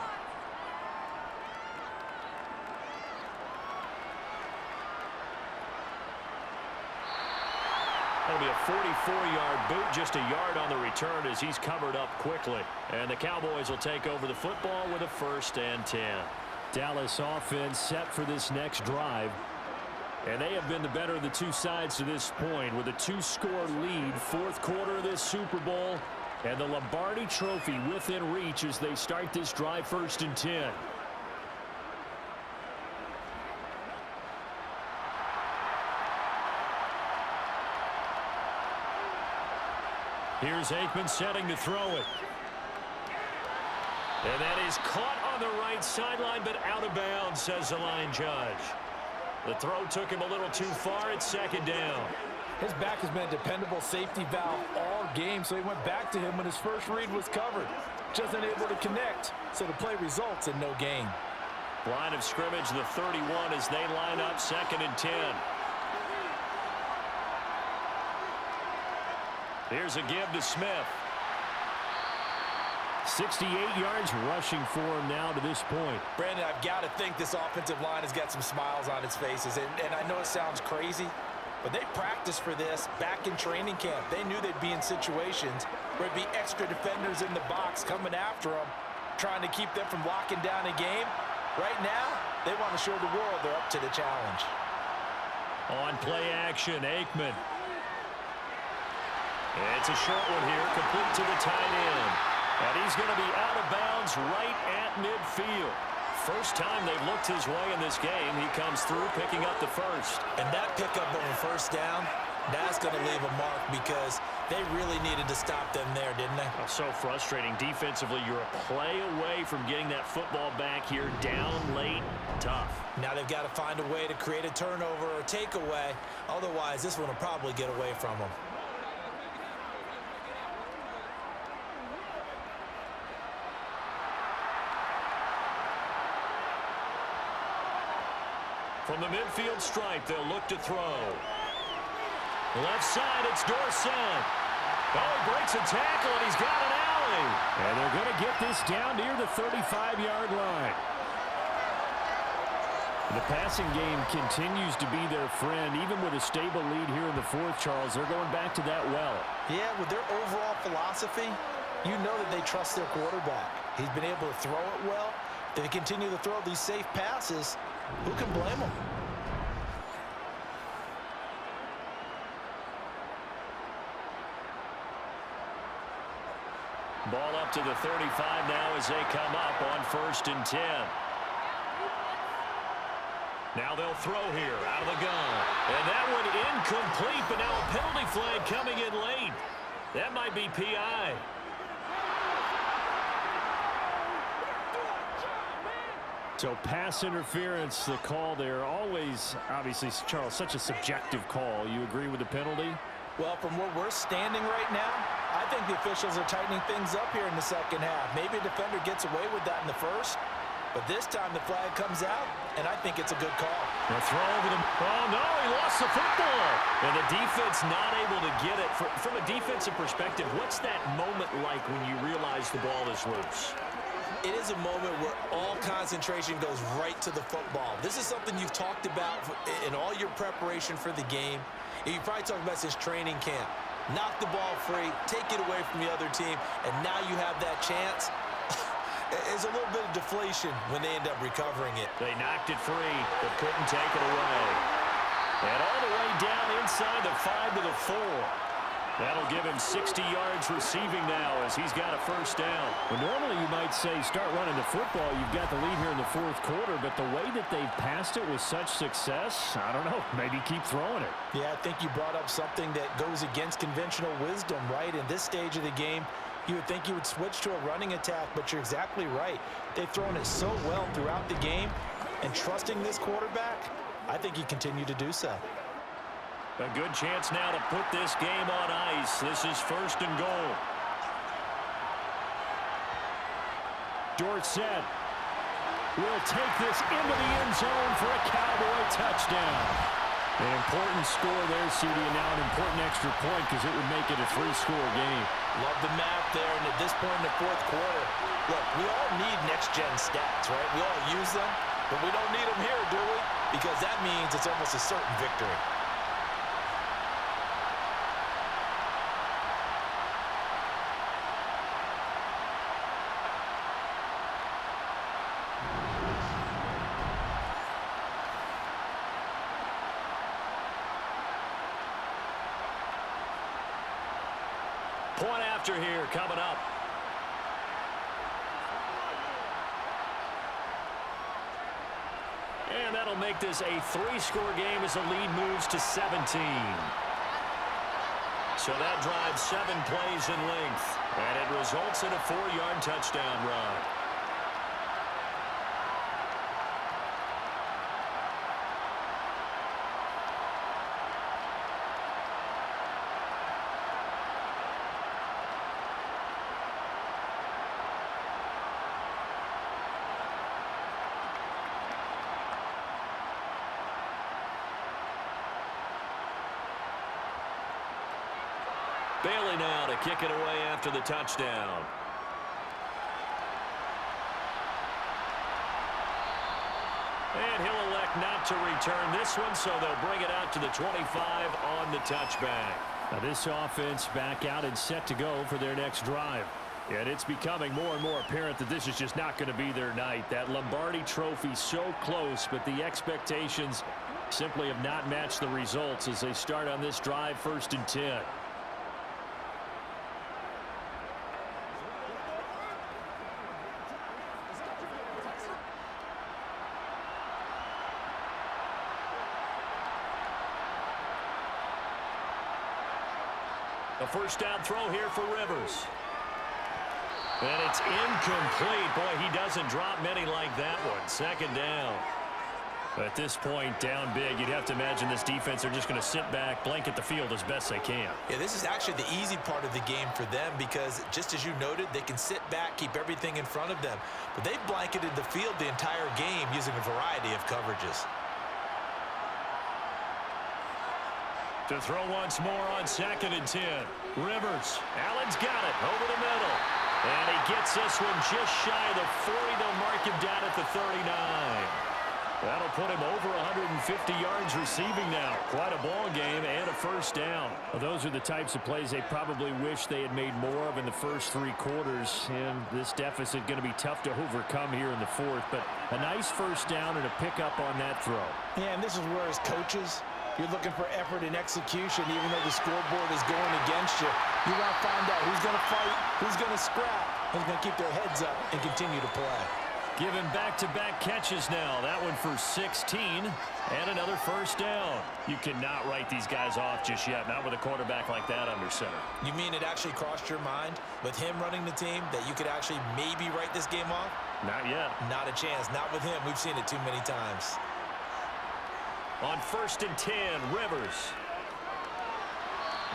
That'll be a 44-yard boot, just a yard on the return as he's covered up quickly. And the Cowboys will take over the football with a 1st and 10. Dallas offense set for this next drive. And they have been the better of the two sides to this point with a 2-score lead, 4th quarter of this Super Bowl. And the Lombardi Trophy within reach as they start this drive 1st and 10. Here's Aikman setting to throw it. And that is caught on the right sideline, but out of bounds, says the line judge. The throw took him a little too far. It's 2nd down. His back has been a dependable safety valve all game, so he went back to him when his first read was covered. Just unable to connect, so the play results in no gain. Line of scrimmage, the 31, as they line up 2nd and 10. Here's a give to Smith. 68 yards rushing for him now to this point. Brandon, I've got to think this offensive line has got some smiles on its faces. And I know it sounds crazy, but they practiced for this back in training camp. They knew they'd be in situations where there'd be extra defenders in the box coming after them, trying to keep them from locking down a game. Right now, they want to show the world they're up to the challenge. On play action, Aikman. It's a short one here, complete to the tight end. And he's going to be out of bounds right at midfield. First time they've looked his way in this game. He comes through picking up the 1st. And that pickup of a 1st down, that's going to leave a mark because they really needed to stop them there, didn't they? Oh, so frustrating. Defensively, you're a play away from getting that football back here down late. Tough. Now they've got to find a way to create a turnover or takeaway. Otherwise, this one will probably get away from them. From the midfield stripe, they'll look to throw. Left side, it's Dorsett. Oh, he breaks a tackle, and he's got an alley. And they're going to get this down near the 35-yard line. The passing game continues to be their friend. Even with a stable lead here in the 4th, Charles, they're going back to that well. Yeah, with their overall philosophy, you know that they trust their quarterback. He's been able to throw it well. They continue to throw these safe passes. Who can blame them? Ball up to the 35 now as they come up on 1st and 10. Now they'll throw here out of the gun. And that one incomplete, but now a penalty flag coming in late. That might be PI. So pass interference, the call there. Always, obviously, Charles, such a subjective call. You agree with the penalty? Well, from where we're standing right now, I think the officials are tightening things up here in the 2nd half. Maybe a defender gets away with that in the 1st, but this time the flag comes out, and I think it's a good call. The throw over the... Oh, no, he lost the football. And the defense not able to get it. From a defensive perspective, what's that moment like when you realize the ball is loose? It is a moment where all concentration goes right to the football. This is something you've talked about in all your preparation for the game. You've probably talked about since training camp. knock the ball free, take it away from the other team, and now you have that chance. It's a little bit of deflation when they end up recovering it. They knocked it free, but couldn't take it away. And all the way down inside the 5 to the 4. That'll give him 60 yards receiving now as he's got a first down. Well, normally you might say start running the football. You've got the lead here in the fourth quarter, but the way that they've passed it with such success, I don't know, maybe keep throwing it. Yeah, I think you brought up something that goes against conventional wisdom, right? In this stage of the game, you would think you would switch to a running attack, but you're exactly right. They've thrown it so well throughout the game, and trusting this quarterback, I think you continue to do so. A good chance now to put this game on ice. This is first and goal. Dorsett will take this into the end zone for a Cowboy touchdown. An important score there, CD, and now an important extra point because it would make it a 3-score game. Love the math there, and at this point in the fourth quarter, look, we all need next-gen stats, right? We all use them, but we don't need them here, do we? Because that means it's almost a certain victory. Point after here coming up. And that'll make this a 3-score game as the lead moves to 17. So that drives 7 plays in length. And it results in a 4-yard touchdown run. Bailey now to kick it away after the touchdown. And he'll elect not to return this one, so they'll bring it out to the 25 on the touchback. Now this offense back out and set to go for their next drive. And it's becoming more and more apparent that this is just not going to be their night. That Lombardi Trophy so close, but the expectations simply have not matched the results as they start on this drive, 1st and 10. A first down throw here for Rivers. And it's incomplete. Boy, he doesn't drop many like that one. 2nd down. At this point, down big, you'd have to imagine this defense are just going to sit back, blanket the field as best they can. Yeah, this is actually the easy part of the game for them because, just as you noted, they can sit back, keep everything in front of them. But they've blanketed the field the entire game using a variety of coverages. To throw once more on 2nd and 10. Rivers. Allen's got it over the middle. And he gets this one just shy of the 40. They'll mark him down at the 39. That'll put him over 150 yards receiving now. Quite a ball game and a first down. Well, those are the types of plays they probably wish they had made more of in the first 3 quarters. And this deficit going to be tough to overcome here in the 4th. But a nice first down and a pickup on that throw. Yeah, and this is where as coaches, you're looking for effort and execution, even though the scoreboard is going against you. You want to find out who's going to fight, who's going to scrap, who's going to keep their heads up and continue to play. Given back-to-back catches now. That one for 16 and another first down. You cannot write these guys off just yet, not with a quarterback like that under center. You mean it actually crossed your mind with him running the team that you could actually maybe write this game off? Not yet. Not a chance. Not with him. We've seen it too many times. On 1st and 10, Rivers.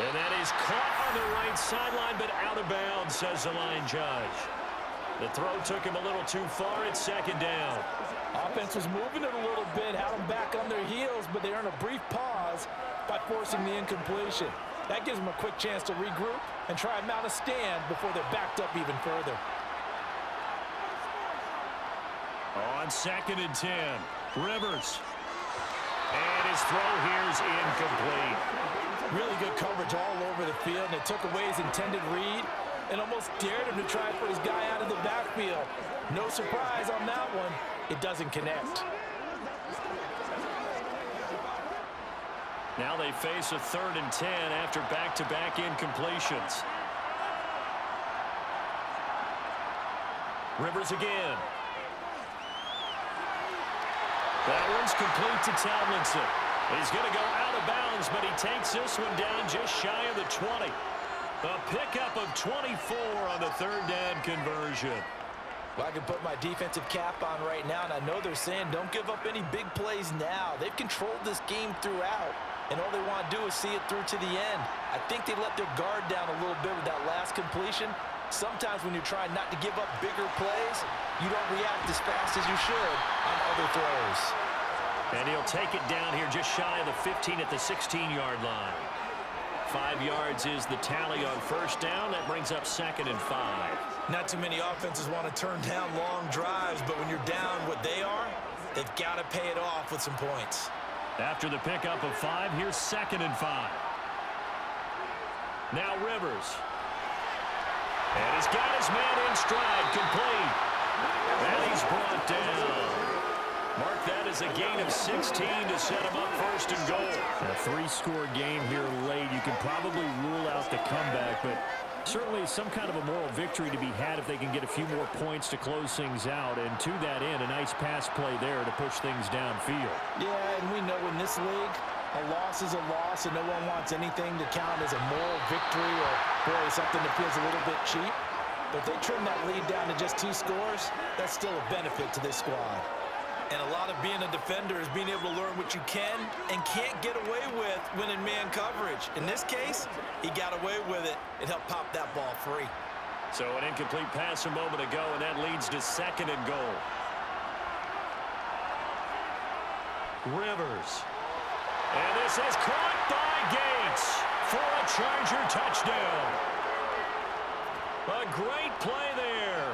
And that is caught on the right sideline, but out of bounds, says the line judge. The throw took him a little too far. It's 2nd down. Offense was moving it a little bit, had them back on their heels, but they earned a brief pause by forcing the incompletion. That gives them a quick chance to regroup and try and mount a stand before they're backed up even further. On 2nd and 10, Rivers. And his throw here is incomplete. Really good coverage all over the field, and it took away his intended read and almost dared him to try and put his guy out of the backfield. No surprise on that one. It doesn't connect. Now they face a 3rd and 10 after back-to-back incompletions. Rivers again. That one's complete to Tomlinson. He's going to go out of bounds, but he takes this one down just shy of the 20. A pickup of 24 on the 3rd down conversion. Well, I can put my defensive cap on right now, and I know they're saying don't give up any big plays now. They've controlled this game throughout, and all they want to do is see it through to the end. I think they let their guard down a little bit with that last completion. Sometimes when you're trying not to give up bigger plays, you don't react as fast as you should on other throws. And he'll take it down here just shy of the 15 at the 16-yard line. 5 yards is the tally on 1st down. That brings up 2nd and 5. Not too many offenses want to turn down long drives, but when you're down what they are, they've got to pay it off with some points. After the pickup of 5, here's 2nd and 5. Now Rivers. And he's got his man in stride, complete. And he's brought down. Mark that as a gain of 16 to set him up 1st and goal. A 3-score game here late. You can probably rule out the comeback, but certainly some kind of a moral victory to be had if they can get a few more points to close things out. And to that end, a nice pass play there to push things downfield. Yeah, and we know in this league, a loss is a loss, and no one wants anything to count as a moral victory or, boy, something that feels a little bit cheap. But if they trim that lead down to just 2 scores, that's still a benefit to this squad. And a lot of being a defender is being able to learn what you can and can't get away with when in man coverage. In this case, he got away with it. It helped pop that ball free. So an incomplete pass a moment ago, and that leads to 2nd and goal. Rivers. And this is caught by Gates for a Charger touchdown. A great play there.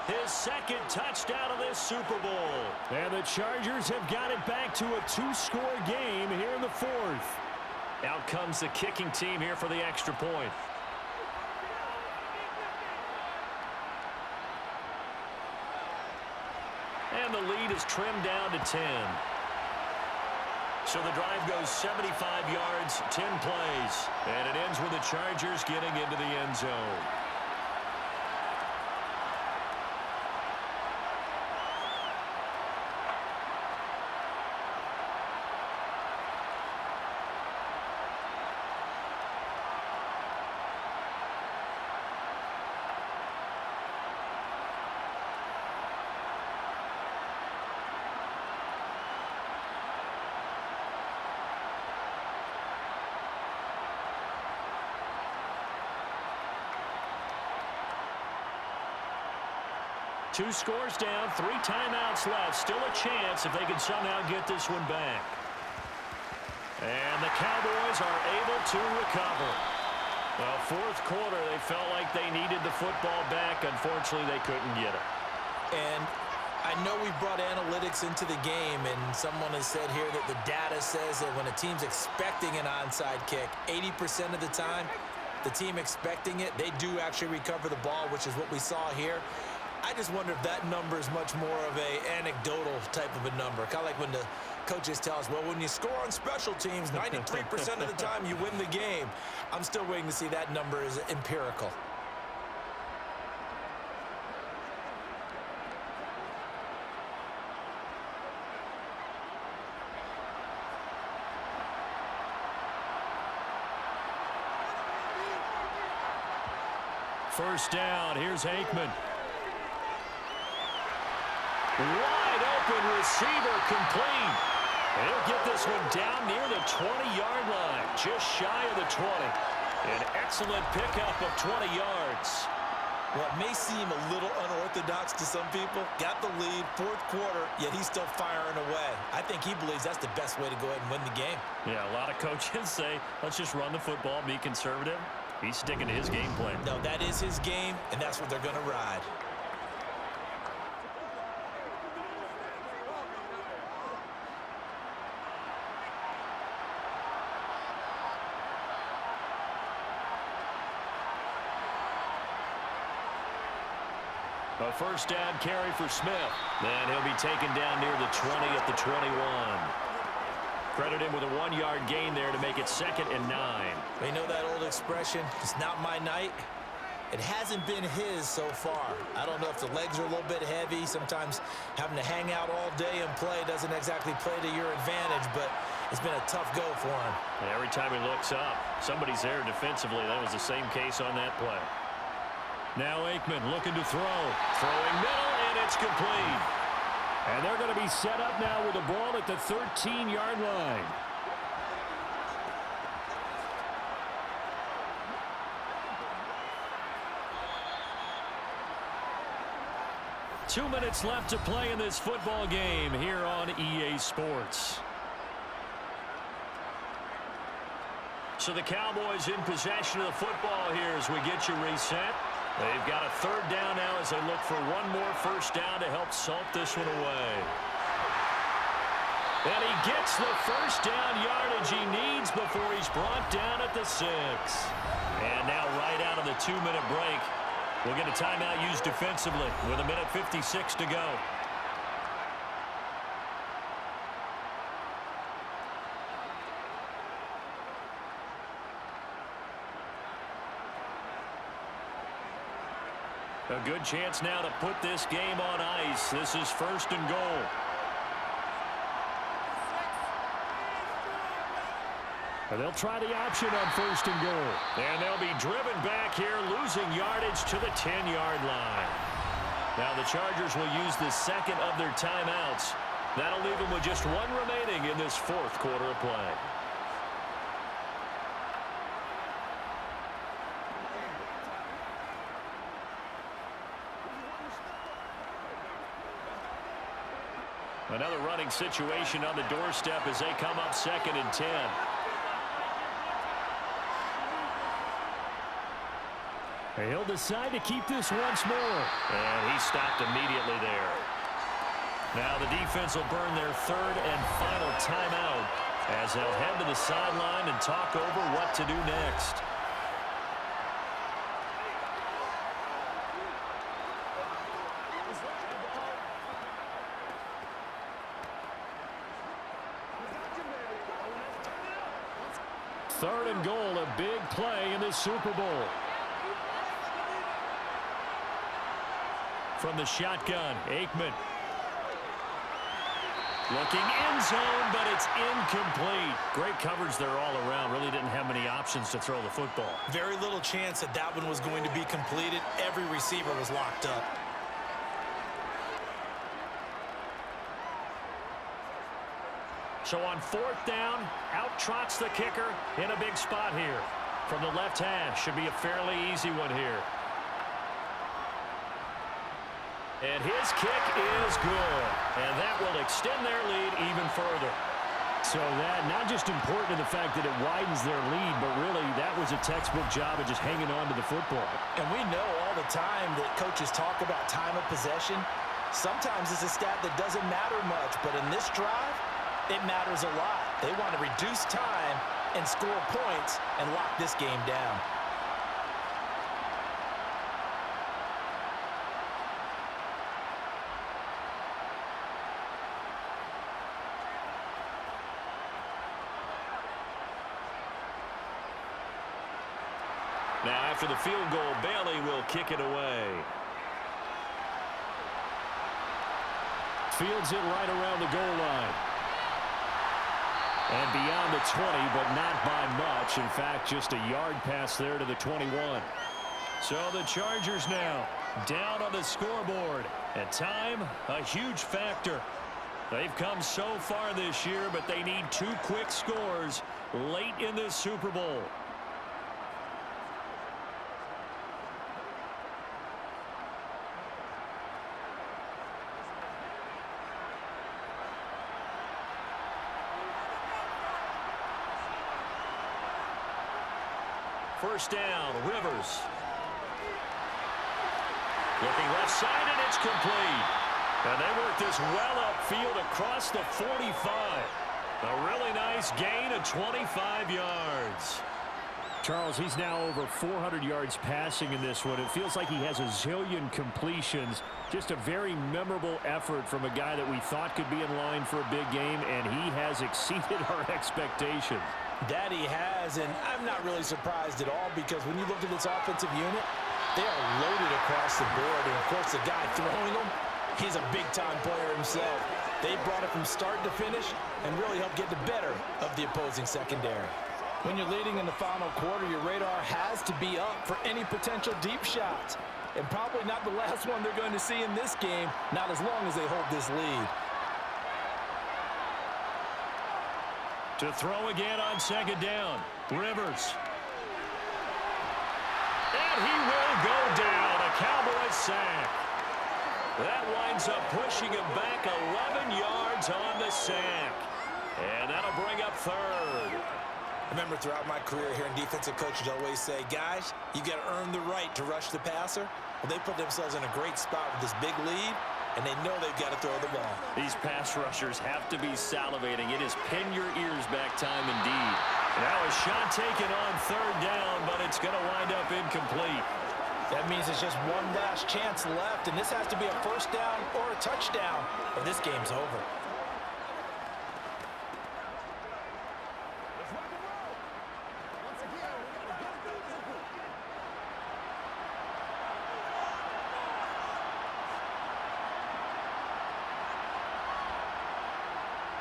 His 2nd touchdown of this Super Bowl. And the Chargers have got it back to a 2-score game here in the 4th. Out comes the kicking team here for the extra point. And the lead is trimmed down to 10. So the drive goes 75 yards, 10 plays. And it ends with the Chargers getting into the end zone. Two scores down, 3 timeouts left. Still a chance if they can somehow get this one back. And the Cowboys are able to recover. Well, 4th quarter, they felt like they needed the football back. Unfortunately, they couldn't get it. And I know we brought analytics into the game, and someone has said here that the data says that when a team's expecting an onside kick, 80% of the time, the team expecting it, they do actually recover the ball, which is what we saw here. I just wonder if that number is much more of a anecdotal type of a number. Kind of like when the coaches tell us, well, when you score on special teams, 93% of the time you win the game. I'm still waiting to see that number is empirical. First down, here's Aikman. Wide open receiver, complete. And he'll get this one down near the 20-yard line, just shy of the 20. An excellent pickup of 20 yards. Well, it may seem a little unorthodox to some people. Got the lead, 4th quarter, yet he's still firing away. I think he believes that's the best way to go ahead and win the game. Yeah, a lot of coaches say, let's just run the football, be conservative. He's sticking to his game plan. No, that is his game, and that's what they're going to ride. A first down carry for Smith. Then he'll be taken down near the 20 at the 21. Credit him with a 1-yard gain there to make it 2nd and 9. You know that old expression, it's not my night? It hasn't been his so far. I don't know if the legs are a little bit heavy. Sometimes having to hang out all day and play doesn't exactly play to your advantage, but it's been a tough go for him. And every time he looks up, somebody's there defensively. That was the same case on that play. Now Aikman looking to throw. Throwing middle, and it's complete. And they're going to be set up now with the ball at the 13-yard line. Two minutes left to play in this football game here on EA Sports. So the Cowboys in possession of the football here as we get you reset. They've got a 3rd down now as they look for one more first down to help salt this one away. And he gets the first down yardage he needs before he's brought down at the 6. And now right out of the 2-minute break, we'll get a timeout used defensively with 1:56 to go. A good chance now to put this game on ice. This is 1st and goal. And they'll try the option on 1st and goal. And they'll be driven back here, losing yardage to the 10-yard line. Now the Chargers will use the 2nd of their timeouts. That'll leave them with just one remaining in this 4th quarter of play. Another running situation on the doorstep as they come up 2nd and 10. He'll decide to keep this once more. And he stopped immediately there. Now the defense will burn their 3rd and final timeout as they'll head to the sideline and talk over what to do next. Third and goal, a big play in the Super Bowl. From the shotgun, Aikman. Looking end zone, but it's incomplete. Great coverage there all around. Really didn't have many options to throw the football. Very little chance that that one was going to be completed. Every receiver was locked up. So on 4th down, out trots the kicker in a big spot here. From the left hash, should be a fairly easy one here. And his kick is good. And that will extend their lead even further. So that not just important to the fact that it widens their lead, but really that was a textbook job of just hanging on to the football. And we know all the time that coaches talk about time of possession. Sometimes it's a stat that doesn't matter much, but in this drive, it matters a lot. They want to reduce time and score points and lock this game down. Now after the field goal, Bailey will kick it away. Fields it right around the goal line. And beyond the 20, but not by much. In fact, just a yard pass there to the 21. So the Chargers now down on the scoreboard. And time, a huge factor. They've come so far this year, but they need 2 quick scores late in this Super Bowl. First down, Rivers. Looking left side, and it's complete. And they work this well upfield across the 45. A really nice gain of 25 yards. Charles, he's now over 400 yards passing in this one. It feels like he has a zillion completions. Just a very memorable effort from a guy that we thought could be in line for a big game, and he has exceeded our expectations. That he has, and I'm not really surprised at all because when you look at this offensive unit, they are loaded across the board. And, of course, the guy throwing them, he's a big-time player himself. They brought it from start to finish and really helped get the better of the opposing secondary. When you're leading in the final quarter, your radar has to be up for any potential deep shots. And probably not the last one they're going to see in this game, not as long as they hold this lead. To throw again on second down, Rivers. And he will go down, a Cowboys sack. That winds up pushing him back 11 yards on the sack. And that'll bring up third. I remember throughout my career hearing defensive coaches always say, guys, you got to earn the right to rush the passer. Well, they put themselves in a great spot with this big lead, and they know they've got to throw the ball. These pass rushers have to be salivating. It is pin your ears back time indeed. Now a shot taken on third down, but it's going to wind up incomplete. That means it's just one last chance left, and this has to be a first down or a touchdown, or this game's over.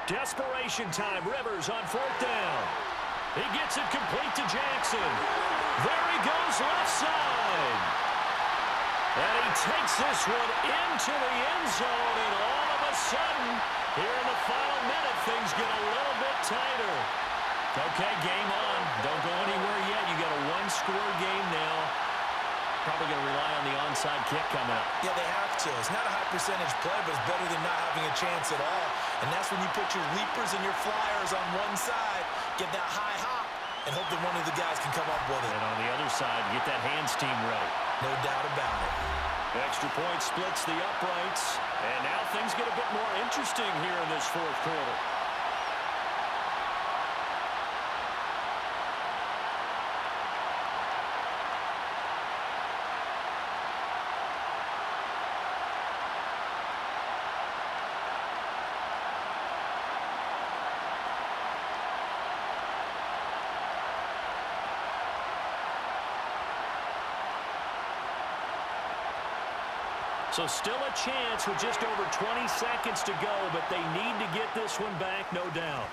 Desperation time. Rivers on fourth down. He gets it complete to Jackson. There he goes left side. And he takes this one into the end zone, and all of a sudden, here in the final minute, things get a little bit tighter. Okay, game on. Don't go anywhere yet. You got a one-score game now. Probably going to rely on the onside kick coming up. Yeah, they have to. It's not a high percentage play, but it's better than not having a chance at all. And that's when you put your leapers and your flyers on one side, get that high hop, and hope that one of the guys can come up with it. And on the other side, get that hands team ready. No doubt about it. Extra point splits the uprights. And now things get a bit more interesting here in this fourth quarter. So still a chance with just over 20 seconds to go, but they need to get this one back, no doubt.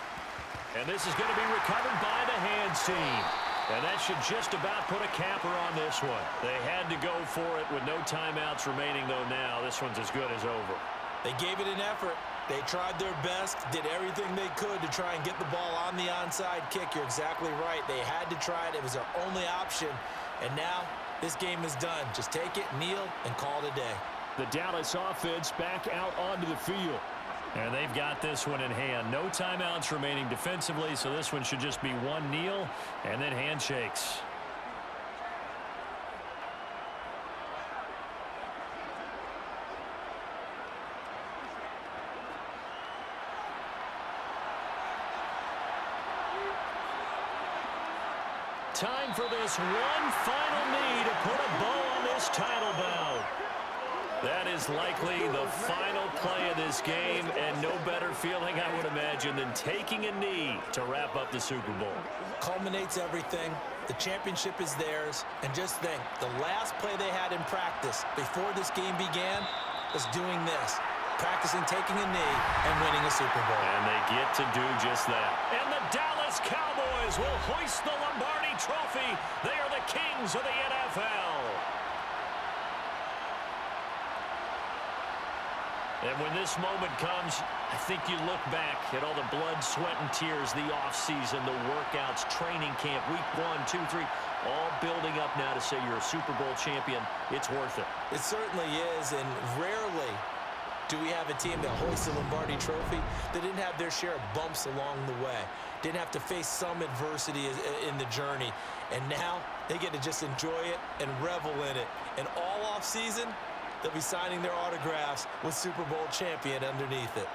And this is going to be recovered by the hands team. And that should just about put a capper on this one. They had to go for it with no timeouts remaining, though now this one's as good as over. They gave it an effort. They tried their best, did everything they could to try and get the ball on the onside kick. You're exactly right. They had to try it. It was their only option. And now this game is done. Just take it, kneel, and call it a day. The Dallas offense back out onto the field. And they've got this one in hand. No timeouts remaining defensively, so this one should just be one kneel and then handshakes. Time for this one final knee to put a bow on this title bout. That is likely the final play of this game, and no better feeling, I would imagine, than taking a knee to wrap up the Super Bowl. Culminates everything. The championship is theirs. And just think, the last play they had in practice before this game began was doing this, practicing taking a knee and winning a Super Bowl. And they get to do just that. And the Dallas Cowboys will hoist the Lombardi Trophy. They are the kings of the NFL. And when this moment comes, I think you look back at all the blood, sweat, and tears, the offseason, the workouts, training camp, week 1, 2, 3, all building up now to say you're a Super Bowl champion. It's worth it. It certainly is, and rarely do we have a team that hoists the Lombardi Trophy that didn't have their share of bumps along the way, didn't have to face some adversity in the journey, and now they get to just enjoy it and revel in it. And all offseason, they'll be signing their autographs with Super Bowl champion underneath it.